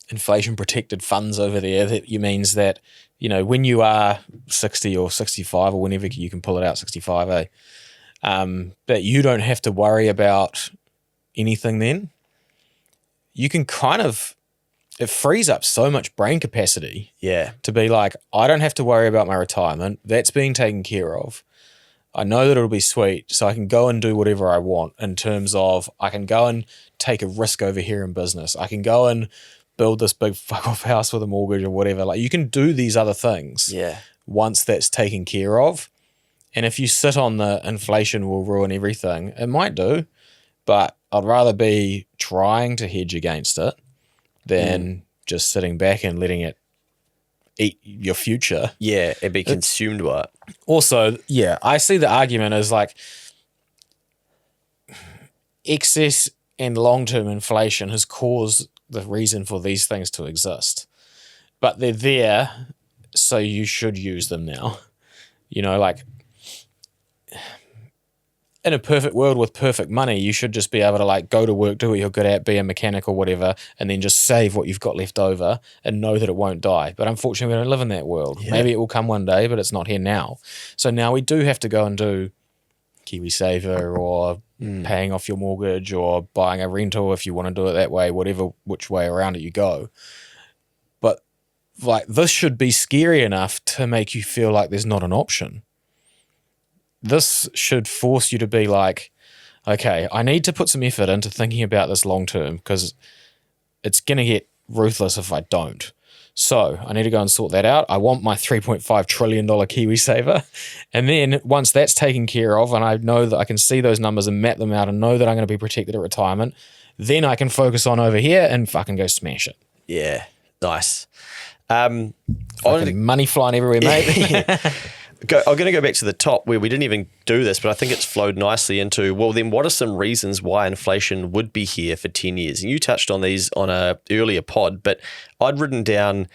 inflation protected funds over there. That means that, when you are 60 or 65 or whenever you can pull it out, 65, that you don't have to worry about anything then. You can it frees up so much brain capacity. Yeah. To be like, I don't have to worry about my retirement. That's being taken care of. I know that it'll be sweet, so I can go and do whatever I want in terms of I can go and take a risk over here in business. I can go and build this big fuck off house with a mortgage or whatever. Like, you can do these other things once that's taken care of. And if you sit on the inflation will ruin everything, it might do, but I'd rather be trying to hedge against it than just sitting back and letting it eat your future. Yeah, and be consumed by it. Also, I see the argument as like excess and long-term inflation has caused the reason for these things to exist. But they're there, so you should use them now. Like, in a perfect world with perfect money, you should just be able to like go to work, do what you're good at, be a mechanic or whatever, and then just save what you've got left over and know that it won't die. But unfortunately, we don't live in that world. Yeah. Maybe it will come one day, but it's not here now. So now we do have to go and do KiwiSaver or paying off your mortgage or buying a rental if you want to do it that way, which way around it you go. But like, this should be scary enough to make you feel like there's not an option. This should force you to be like, okay, I need to put some effort into thinking about this long term because it's going to get ruthless if I don't. So I need to go and sort that out. I want my $3.5 trillion KiwiSaver. And then once that's taken care of and I know that I can see those numbers and map them out and know that I'm going to be protected at retirement, then I can focus on over here and fucking go smash it. Yeah, nice. Money flying everywhere, mate. I'm going to go back to the top where we didn't even do this, but I think it's flowed nicely into, well, then what are some reasons why inflation would be here for 10 years? And you touched on these on a earlier pod, but I'd written down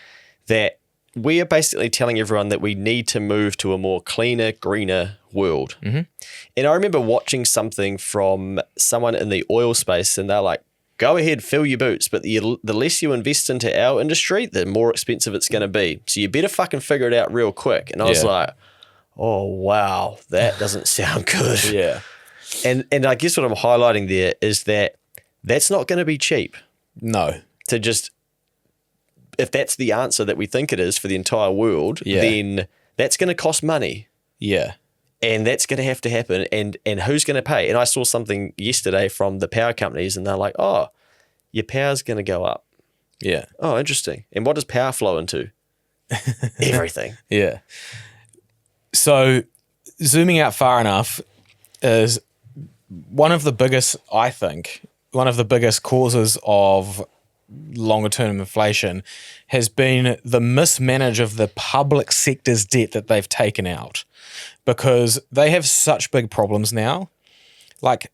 that we are basically telling everyone that we need to move to a more cleaner, greener world. Mm-hmm. And I remember watching something from someone in the oil space, and they're like, go ahead, fill your boots, but the less you invest into our industry, the more expensive it's going to be. So you better fucking figure it out real quick. And I was like, oh, wow, that doesn't sound good. Yeah. And I guess what I'm highlighting there is that that's not going to be cheap. No. To just, if that's the answer that we think it is for the entire world, then that's going to cost money. Yeah. And that's going to have to happen. And who's going to pay? And I saw something yesterday from the power companies, and they're like, oh, your power's going to go up. Yeah. Oh, interesting. And what does power flow into? Everything. Yeah. So zooming out far enough is one of the biggest causes of longer term inflation has been the mismanage of the public sector's debt that they've taken out, because they have such big problems now. Like,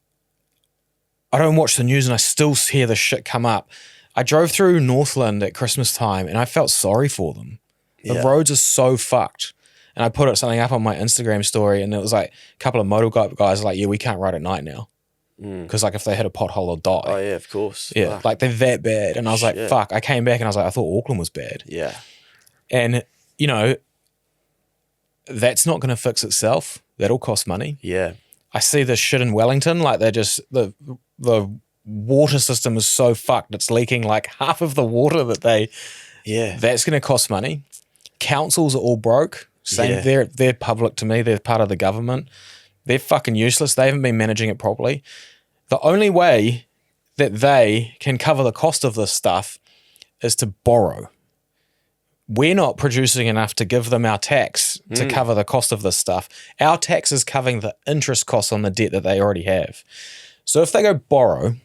I don't watch the news and I still hear this shit come up. I drove through Northland at Christmas time and I felt sorry for them. The roads are so fucked. And I put something up on my Instagram story, and it was like a couple of motor guys like, we can't ride at night now. Because like if they hit a pothole, they'll die. Oh, yeah, of course. Yeah, fuck. Like they're that bad. And I was like, fuck. I came back and I was like, I thought Auckland was bad. Yeah. And, that's not going to fix itself. That'll cost money. Yeah. I see this shit in Wellington. Like they're just, the water system is so fucked. It's leaking like half of the water that that's going to cost money. Councils are all broke. Same, they're public to me. They're part of the government. They're fucking useless. They haven't been managing it properly. The only way that they can cover the cost of this stuff is to borrow. We're not producing enough to give them our tax to cover the cost of this stuff. Our tax is covering the interest costs on the debt that they already have. So if they go borrow,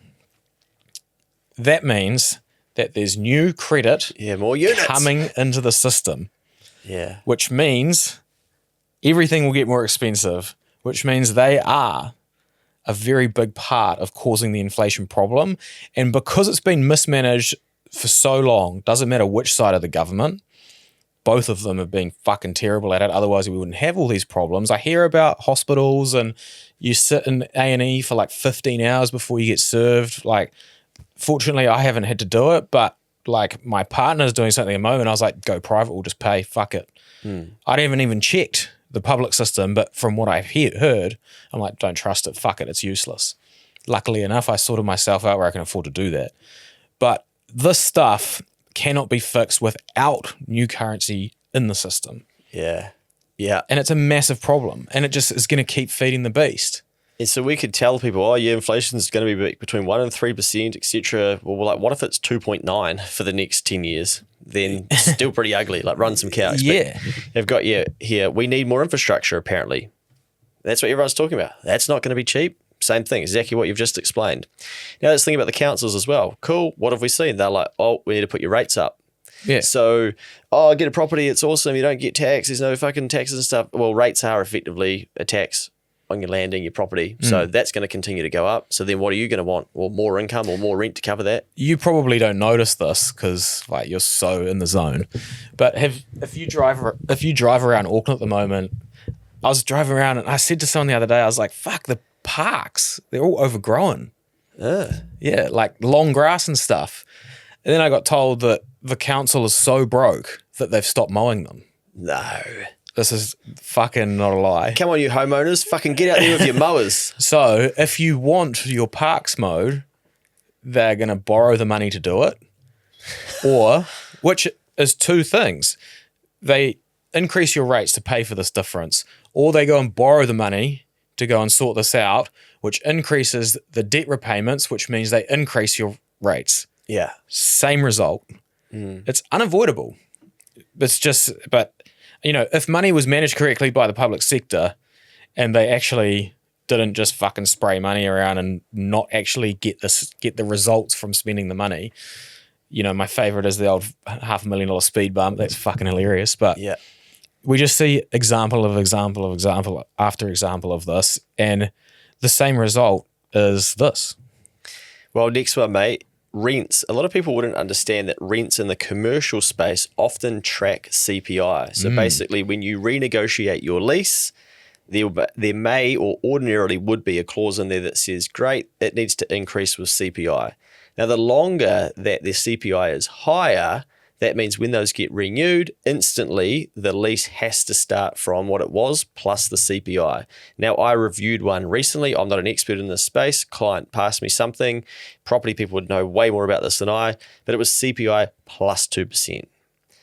that means that there's new credit more units coming into the system. Yeah. Which means everything will get more expensive, which means they are a very big part of causing the inflation problem. And because it's been mismanaged for so long, doesn't matter which side of the government, both of them have been fucking terrible at it. Otherwise, we wouldn't have all these problems. I hear about hospitals and you sit in A&E for like 15 hours before you get served. Like, fortunately, I haven't had to do it, but like my partner's doing something at the moment, I was like, go private, we'll just pay, fuck it. I haven't even checked the public system, but from what I've heard, I'm like, don't trust it, fuck it, it's useless. Luckily enough, I sorted myself out where I can afford to do that. But this stuff cannot be fixed without new currency in the system. Yeah. Yeah. And it's a massive problem. And it just is going to keep feeding the beast. And so we could tell people, oh, yeah, inflation is going to be between 1% and 3%, etc. Well, we're like, what if it's 2.9 for the next 10 years? Then still pretty ugly, like run some calcs. Yeah. But they've got, here, we need more infrastructure, apparently. That's what everyone's talking about. That's not going to be cheap. Same thing, exactly what you've just explained. Now let's think about the councils as well. Cool, what have we seen? They're like, oh, we need to put your rates up. Yeah. So, get a property, it's awesome, you don't get tax, there's no fucking taxes and stuff. Well, rates are effectively a tax on your land and your property. So that's going to continue to go up. So then what are you going to want? Well, more income or more rent to cover that? You probably don't notice this because like you're so in the zone. But if you drive around Auckland at the moment, I was driving around and I said to someone the other day, I was like, fuck, the parks, they're all overgrown. Yeah, like long grass and stuff. And then I got told that the council is so broke that they've stopped mowing them. No. This is fucking not a lie. Come on, you homeowners, fucking get out there with your mowers. So if you want your parks mowed, they're going to borrow the money to do it. Or, which is two things. They increase your rates to pay for this difference, or they go and borrow the money to go and sort this out, which increases the debt repayments, which means they increase your rates. Yeah. Same result. It's unavoidable. It's just, but, if money was managed correctly by the public sector and they actually didn't just fucking spray money around and not actually get the results from spending the money. My favorite is the old $500,000 speed bump. That's fucking hilarious. But yeah, we just see example after example of this, and the same result is this. Well, next one, mate. Rents. A lot of people wouldn't understand that rents in the commercial space often track CPI. So basically, when you renegotiate your lease, there may or ordinarily would be a clause in there that says, great, it needs to increase with CPI. Now, the longer that the CPI is higher, that means when those get renewed, instantly the lease has to start from what it was plus the CPI. Now, I reviewed one recently. I'm not an expert in this space. Client passed me something. Property people would know way more about this than I, but it was CPI plus 2%.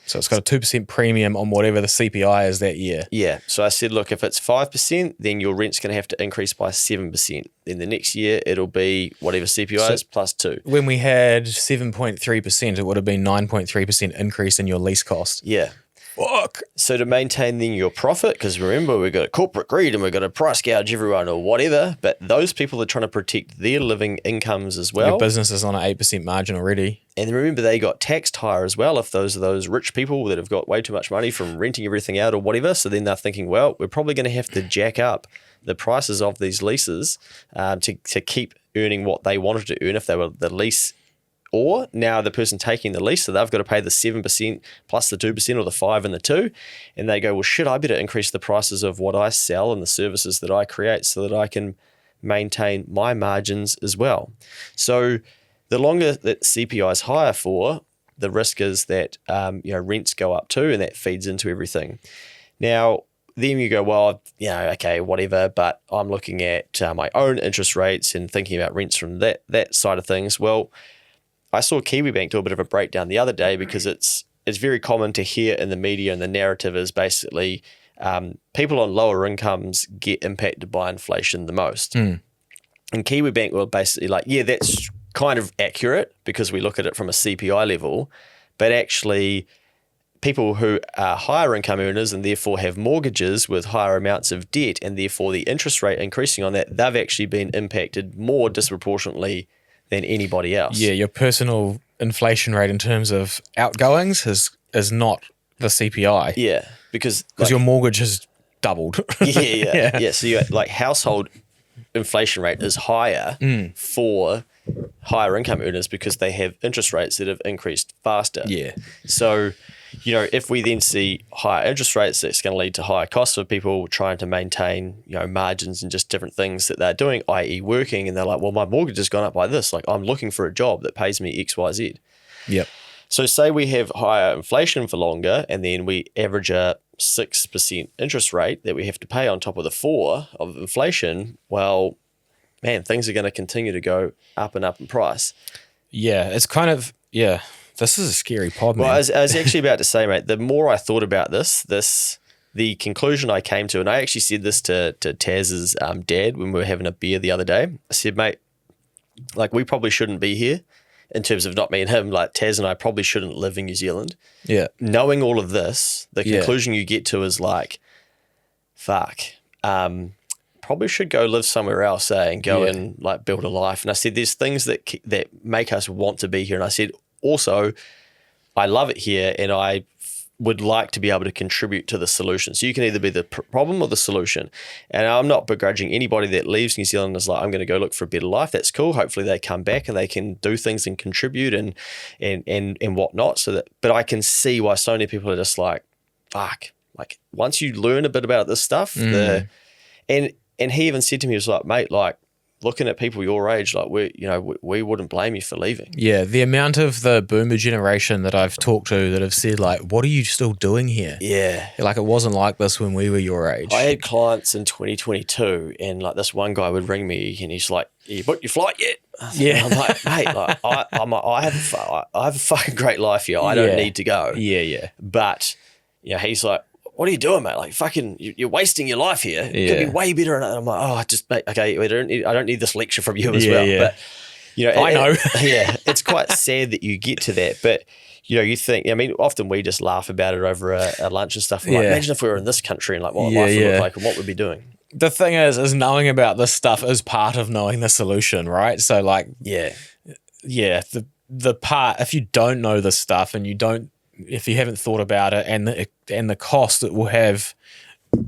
So it's got a 2% premium on whatever the CPI is that year. Yeah. So I said, look, if it's 5%, then your rent's going to have to increase by 7%. Then the next year, it'll be whatever CPI is plus 2. When we had 7.3%, it would have been 9.3% increase in your lease cost. Yeah. Fuck. So to maintain then your profit, because remember, we've got a corporate greed and we've got to price gouge everyone or whatever, but those people are trying to protect their living incomes as well. Your business is on an 8% margin already. And remember, they got taxed higher as well if those are those rich people that have got way too much money from renting everything out or whatever. So then they're thinking, well, we're probably going to have to jack up the prices of these leases to keep earning what they wanted to earn if they were the lease. Or now the person taking the lease, so they've got to pay the 7% plus the 2% or the 5 and the 2. And they go, well, shit, I better increase the prices of what I sell and the services that I create so that I can maintain my margins as well. So the longer that CPI is higher for, the risk is that rents go up too, and that feeds into everything. Now, then you go, well, okay, whatever, but I'm looking at my own interest rates and thinking about rents from that side of things. Well, I saw KiwiBank do a bit of a breakdown the other day because it's very common to hear in the media, and the narrative is basically people on lower incomes get impacted by inflation the most. And KiwiBank were basically like, yeah, that's kind of accurate because we look at it from a CPI level, but actually people who are higher income earners and therefore have mortgages with higher amounts of debt and therefore the interest rate increasing on that, they've actually been impacted more disproportionately than anybody else. Yeah, your personal inflation rate in terms of outgoings is not the CPI. Yeah, because your mortgage has doubled. Yeah. So your household inflation rate is higher for higher income earners because they have interest rates that have increased faster. Yeah. So, if we then see higher interest rates, that's going to lead to higher costs for people trying to maintain, margins and just different things that they're doing, i.e. working. And they're like, well, my mortgage has gone up by this. Like, I'm looking for a job that pays me X, Y, Z. Yep. So say we have higher inflation for longer, and then we average a 6% interest rate that we have to pay on top of the 4 of inflation. Well, man, things are going to continue to go up and up in price. Yeah, it's kind of, yeah, this is a scary pod, man. Well, I was actually about to say, mate, the more I thought about the conclusion I came to, and I actually said this to Taz's dad when we were having a beer the other day. I said, mate, like, we probably shouldn't be here in terms of not me and him. Like, Taz and I probably shouldn't live in New Zealand. Yeah. Knowing all of this, the conclusion you get to is like, fuck, probably should go live somewhere else, and go and like build a life. And I said, there's things that make us want to be here. And I said, also, I love it here, and I would like to be able to contribute to the solution. So you can either be the problem or the solution. And I'm not begrudging anybody that leaves New Zealand and is like, I'm going to go look for a better life. That's cool. Hopefully they come back and they can do things and contribute and whatnot. But I can see why so many people are just like, fuck. Like, once you learn a bit about this stuff, and he even said to me, he was like, mate, like, looking at people your age, like, we wouldn't blame you for leaving. Yeah, the amount of the boomer generation that I've talked to that have said, like, what are you still doing here? Yeah. Like, it wasn't like this when we were your age. I had clients in 2022, and like this one guy would ring me and he's like, you booked your flight yet? Yeah. I'm like, mate, like, I have a fucking great life here. I don't need to go. Yeah. But, he's like, what are you doing, mate? Like, fucking, you're wasting your life here. It could be way better. And I'm like, mate, okay, I don't need this lecture from you as well. Yeah. But, I know. It's quite sad that you get to that. But, you think, I mean, often we just laugh about it over a lunch and stuff. Like, imagine if we were in this country and like what life would look like and what we'd be doing. The thing is knowing about this stuff is part of knowing the solution, right? So, like, the part, if you don't know this stuff and if you haven't thought about it and the cost it will have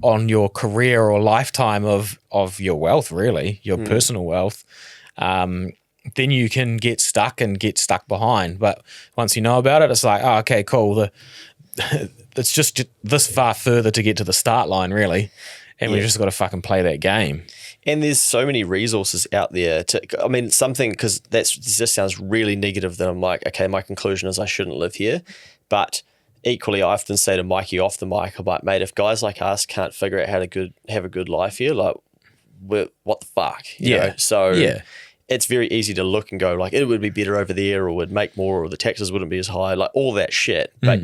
on your career or lifetime of your wealth, really, your personal wealth, then you can get stuck behind. But once you know about it, it's like, oh, okay, cool. It's just this far further to get to the start line, really. And we've just got to fucking play that game. And there's so many resources out there because this just sounds really negative that I'm like, okay, my conclusion is I shouldn't live here. But equally, I often say to Mikey off the mic, I'm like, mate, if guys like us can't figure out how to have a good life here, like, what the fuck? You know? So it's very easy to look and go like, it would be better over there, or would make more, or the taxes wouldn't be as high, like all that shit. But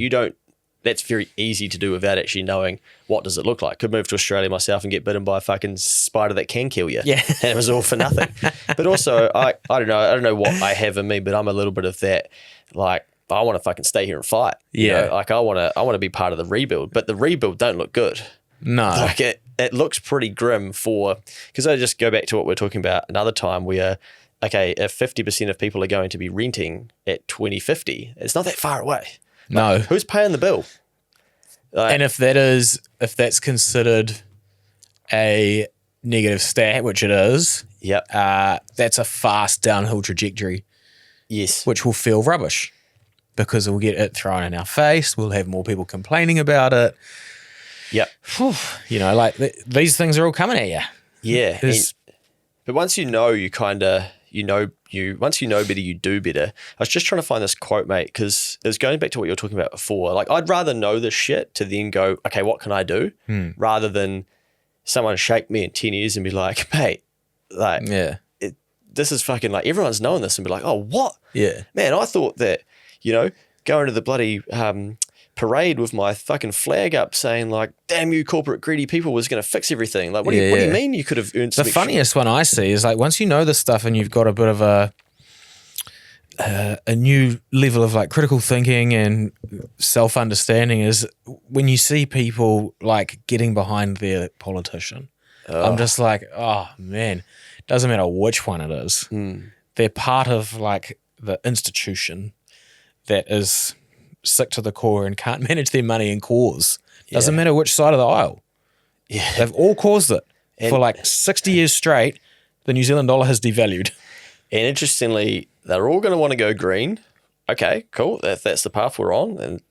that's very easy to do without actually knowing what does it look like. Could move to Australia myself and get bitten by a fucking spider that can kill you. Yeah. And it was all for nothing. But also, I don't know what I have in me, but I'm a little bit of that, like, I want to fucking stay here and fight. Like, I want to be part of the rebuild, but the rebuild don't look good. No. Like, it looks pretty grim because I just go back to what we we're talking about another time where, okay, if 50% of people are going to be renting at 2050, it's not that far away. No. Like, who's paying the bill? Like, and if that's considered a negative stat, which it is, that's a fast downhill trajectory. Yes. Which will feel rubbish because we'll get it thrown in our face. We'll have more people complaining about it. Yep. Like these things are all coming at you. Yeah. But once you know, once you know better, you do better. I was just trying to find this quote, mate, because it was going back to what you were talking about before. Like, I'd rather know this shit to then go, okay, what can I do? Rather than someone shake me in 10 years and be like, mate, like, this is fucking like, everyone's knowing this, and be like, oh, what? Yeah. Man, I thought that, going to the bloody parade with my fucking flag up saying like, damn you corporate greedy people was going to fix everything. Like, what do you mean you could have earned some The funniest one I see is like, once you know this stuff and you've got a bit of a new level of like critical thinking and self-understanding, is when you see people like getting behind their politician. I'm just like, oh man, doesn't matter which one it is. They're part of like the institution that is sick to the core and can't manage their money and cause. Doesn't matter which side of the aisle. Yeah. They've all caused it. And for like 60 years straight, the New Zealand dollar has devalued. And interestingly, they're all going to want to go green. Okay, cool. That's the path we're on. And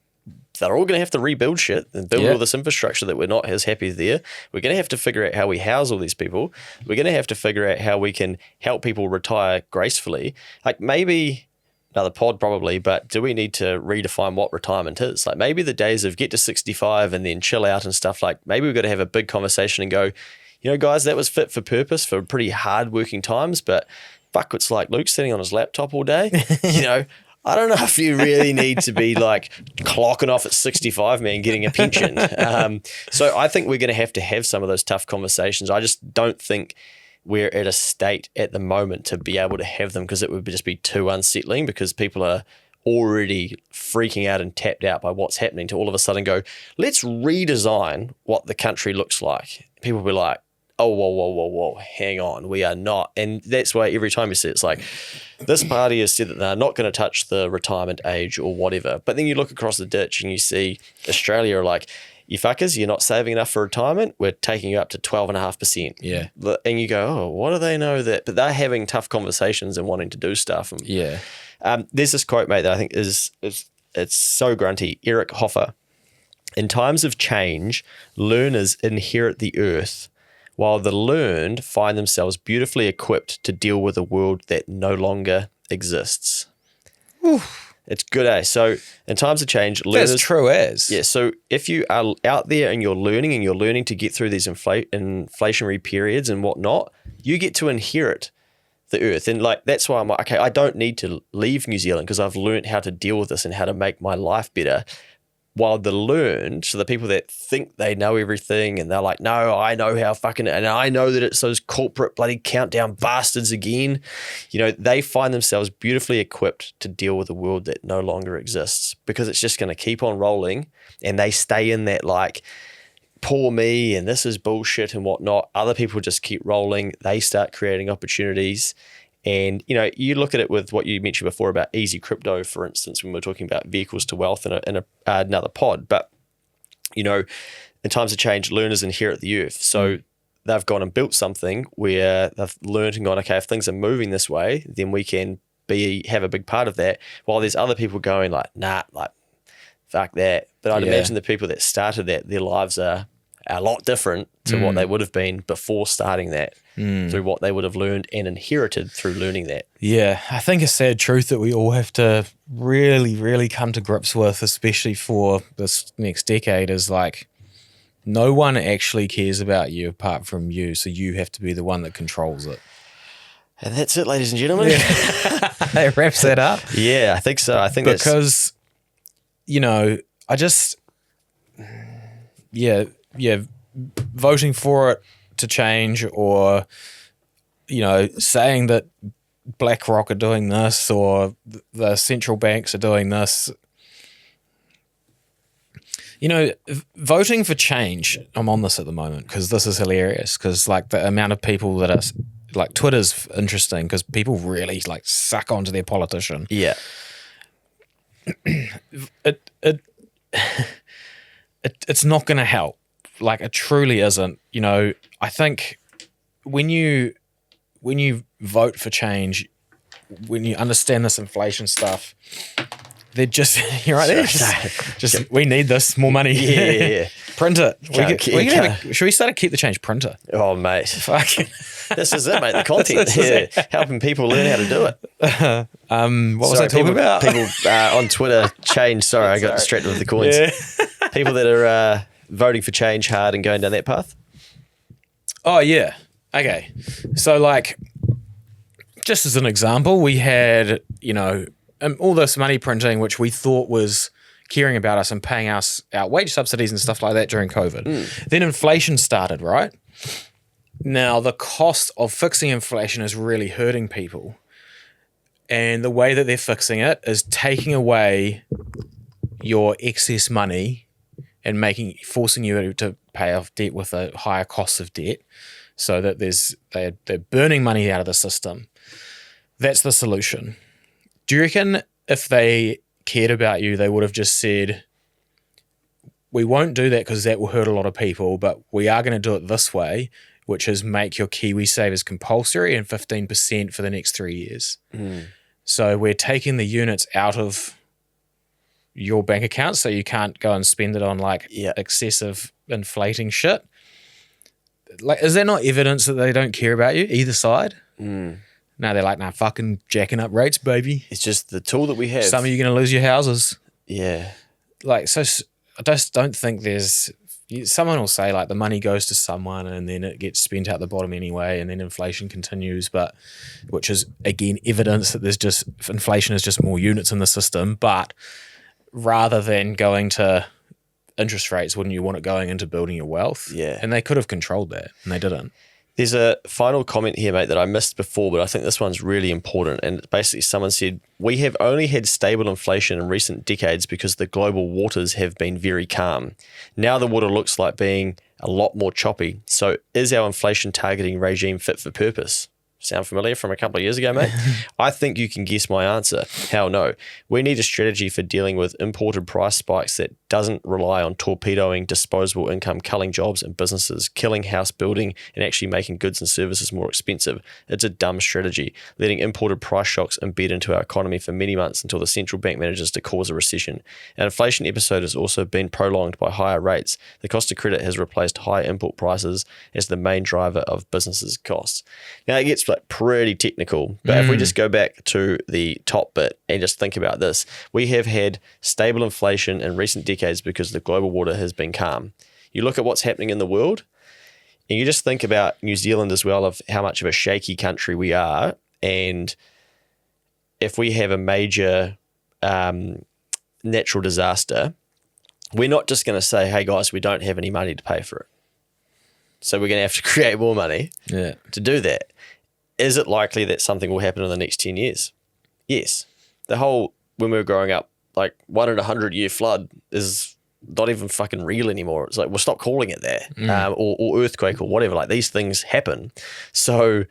they're all going to have to rebuild shit and build all this infrastructure that we're not as happy there. We're going to have to figure out how we house all these people. We're going to have to figure out how we can help people retire gracefully. Like, maybe another pod probably, but do we need to redefine what retirement is? Like maybe the days of get to 65 and then chill out and stuff, like maybe we've got to have a big conversation and go, you know, guys, that was fit for purpose for pretty hard working times, but fuck, it's like Luke sitting on his laptop all day. You know, I don't know if you really need to be like clocking off at 65, man, getting a pension. So I think we're going to have some of those tough conversations. I just don't think we're at a state at the moment to be able to have them, because it would just be too unsettling, because people are already freaking out and tapped out by what's happening, to all of a sudden go, let's redesign what the country looks like. People will be like, oh, whoa, hang on, we are not. And that's why every time you see it, it's like, this party has said that they're not going to touch the retirement age or whatever. But then you look across the ditch and you see Australia are like, you fuckers, you're not saving enough for retirement, we're taking you up to 12.5%. Yeah. And you go, oh, what do they know that? But they're having tough conversations and wanting to do stuff. And, Yeah. there's this quote, mate, that I think is it's so grunty. Eric Hoffer: in times of change, learners inherit the earth, while the learned find themselves beautifully equipped to deal with a world that no longer exists. Oof. It's good, eh? So in times of change, learners... That's true as. Yeah, so if you are out there and you're learning to get through these inflationary periods and whatnot, you get to inherit the earth. And like that's why I'm like, okay, I don't need to leave New Zealand because I've learned how to deal with this and how to make my life better. While the learned, so the people that think they know everything and they're like, no, I know how fucking, and I know that it's those corporate bloody countdown bastards again, you know, they find themselves beautifully equipped to deal with a world that no longer exists, because it's just going to keep on rolling, and they stay in that like, poor me and this is bullshit and whatnot. Other people just keep rolling. They start creating opportunities. And, you know, you look at it with what you mentioned before about easy crypto, for instance, when we're talking about vehicles to wealth in another pod. But, you know, in times of change, learners inherit the earth. So they've gone and built something where they've learned and gone, okay, if things are moving this way, then we can have a big part of that. While there's other people going like, nah, like, fuck that. But I'd imagine the people that started that, their lives are a lot different to what they would have been before starting that, through what they would have learned and inherited through learning that. Yeah, I think a sad truth that we all have to really, really come to grips with, especially for this next decade, is like no one actually cares about you apart from you, so you have to be the one that controls it. And that's it, ladies and gentlemen. That wraps that up. Yeah, I think so. I think because, you know, I just, voting for it to change, or, you know, saying that BlackRock are doing this or the central banks are doing this. You know, voting for change, I'm on this at the moment because this is hilarious, because like the amount of people that are, like Twitter's interesting because people really like suck onto their politician. Yeah. It's not going to help. Like it truly isn't. You know, I think when you vote for change, when you understand this inflation stuff, they're just you're right there. Just we need this more money. Yeah. Print it. Should we start a keep the change printer? Oh mate, Fuck. This is it, mate. The content, helping people learn how to do it. What was I talking about? People on Twitter change. Sorry, I got distracted with the coins. Yeah. People that are voting for change hard and going down that path. Oh yeah. Okay. So like, just as an example, we had, you know, all this money printing, which we thought was caring about us and paying us our wage subsidies and stuff like that during COVID. Then inflation started, right? Now, the cost of fixing inflation is really hurting people. And the way that they're fixing it is taking away your excess money and forcing you to pay off debt with a higher cost of debt, so that they're burning money out of the system. That's the solution. Do you reckon if they cared about you, they would have just said, we won't do that because that will hurt a lot of people, but we are going to do it this way, which is make your KiwiSavers compulsory and 15% for the next 3 years. So we're taking the units out of your bank account so you can't go and spend it on like excessive inflating shit. Like, is there not evidence that they don't care about you, either side? Now they're like, nah, fucking jacking up rates, baby. It's just the tool that we have. Some of you are going to lose your houses. Yeah. Like, so I just don't think someone will say like the money goes to someone and then it gets spent out the bottom anyway, and then inflation continues, but which is again evidence that inflation is just more units in the system. But rather than going to interest rates, wouldn't you want it going into building your wealth? Yeah. And they could have controlled that, and they didn't. There's a final comment here, mate, that I missed before, but I think this one's really important. And basically someone said, we have only had stable inflation in recent decades because the global waters have been very calm. Now the water looks like being a lot more choppy. So is our inflation targeting regime fit for purpose? Sound familiar from a couple of years ago, mate? I think you can guess my answer. Hell no. We need a strategy for dealing with imported price spikes that doesn't rely on torpedoing disposable income, culling jobs and businesses, killing house building, and actually making goods and services more expensive. It's a dumb strategy, letting imported price shocks embed into our economy for many months until the central bank manages to cause a recession. An inflation episode has also been prolonged by higher rates. The cost of credit has replaced high input prices as the main driver of businesses' costs. Now, it gets like pretty technical, but if we just go back to the top bit and just think about this, we have had stable inflation in recent decades because the global water has been calm. You look at what's happening in the world, and you just think about New Zealand as well, of how much of a shaky country we are, and if we have a major natural disaster, we're not just going to say, hey guys, we don't have any money to pay for it, so we're going to have to create more money to do that. Is it likely that something will happen in the next 10 years? Yes. When we were growing up, like 1 in 100-year flood is not even fucking real anymore. It's like, we'll stop calling it that, or earthquake or whatever. Like, these things happen. So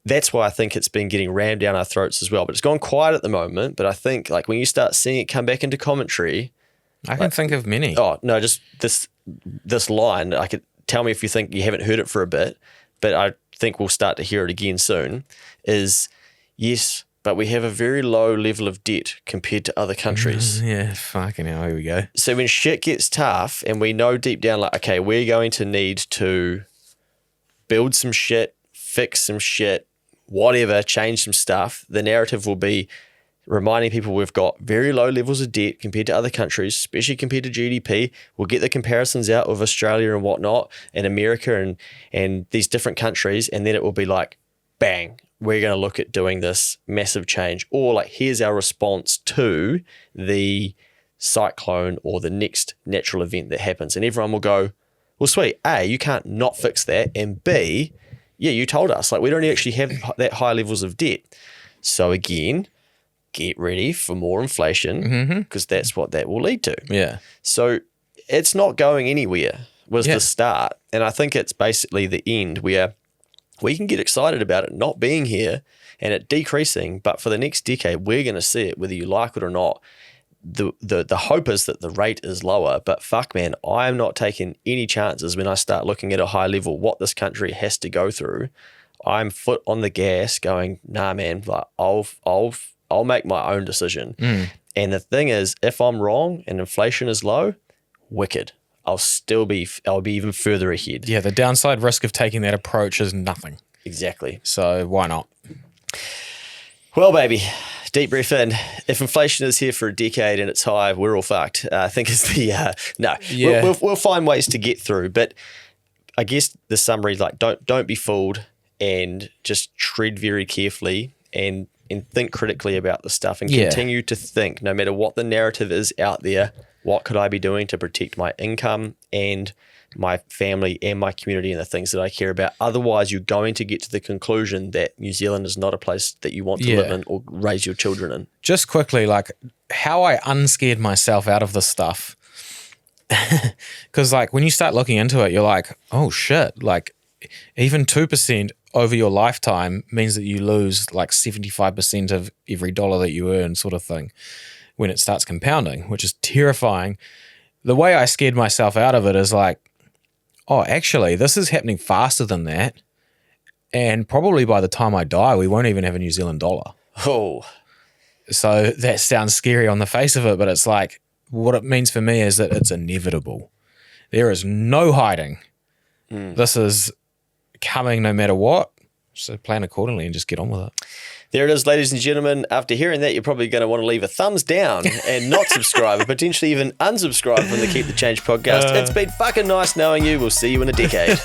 that's why I think it's been getting rammed down our throats as well. But it's gone quiet at the moment. But I think like when you start seeing it come back into commentary, I can think of many. Oh no, just this line. I could tell me if you think you haven't heard it for a bit, but I think we'll start to hear it again soon. Is yes, but we have a very low level of debt compared to other countries. Yeah, fucking hell, here we go. So when shit gets tough and we know deep down, like, okay, we're going to need to build some shit, fix some shit, whatever, change some stuff, the narrative will be reminding people we've got very low levels of debt compared to other countries, especially compared to GDP. We'll get the comparisons out of Australia and whatnot, and America and these different countries, and then it will be like, bang, we're going to look at doing this massive change. Or like, here's our response to the cyclone or the next natural event that happens. And everyone will go, well, sweet, A, you can't not fix that, and B, yeah, you told us. Like, we don't actually have that high levels of debt. So again, get ready for more inflation, because that's what that will lead to. Yeah. So it's not going anywhere was the start. And I think it's basically the end where we can get excited about it not being here and it decreasing, but for the next decade, we're going to see it whether you like it or not. The hope is that the rate is lower, but fuck man, I'm not taking any chances when I start looking at a high level what this country has to go through. I'm foot on the gas going, nah man, like I'll make my own decision. And the thing is, if I'm wrong and inflation is low, wicked. I'll be even further ahead. Yeah, the downside risk of taking that approach is nothing. Exactly. So why not? Well, baby, deep breath in. If inflation is here for a decade and it's high, we're all fucked. I think is the no. Yeah. We'll find ways to get through. But I guess the summary is like, don't be fooled, and just tread very carefully and think critically about the stuff, and continue to think, no matter what the narrative is out there, what could I be doing to protect my income and my family and my community and the things that I care about? Otherwise, you're going to get to the conclusion that New Zealand is not a place that you want to live in or raise your children in. Just quickly, like how I unscared myself out of this stuff. Because like when you start looking into it, you're like, oh shit, like even 2% over your lifetime means that you lose like 75% of every dollar that you earn, sort of thing, when it starts compounding, which is terrifying. The way I scared myself out of it is like, oh, actually, this is happening faster than that. And probably by the time I die, we won't even have a New Zealand dollar. Oh. So that sounds scary on the face of it, but it's like, what it means for me is that it's inevitable. There is no hiding. This is coming no matter what. So plan accordingly and just get on with it. There it is, ladies and gentlemen. After hearing that, you're probably going to want to leave a thumbs down and not subscribe, and potentially even unsubscribe from the Keep the Change podcast. It's been fucking nice knowing you. We'll see you in a decade.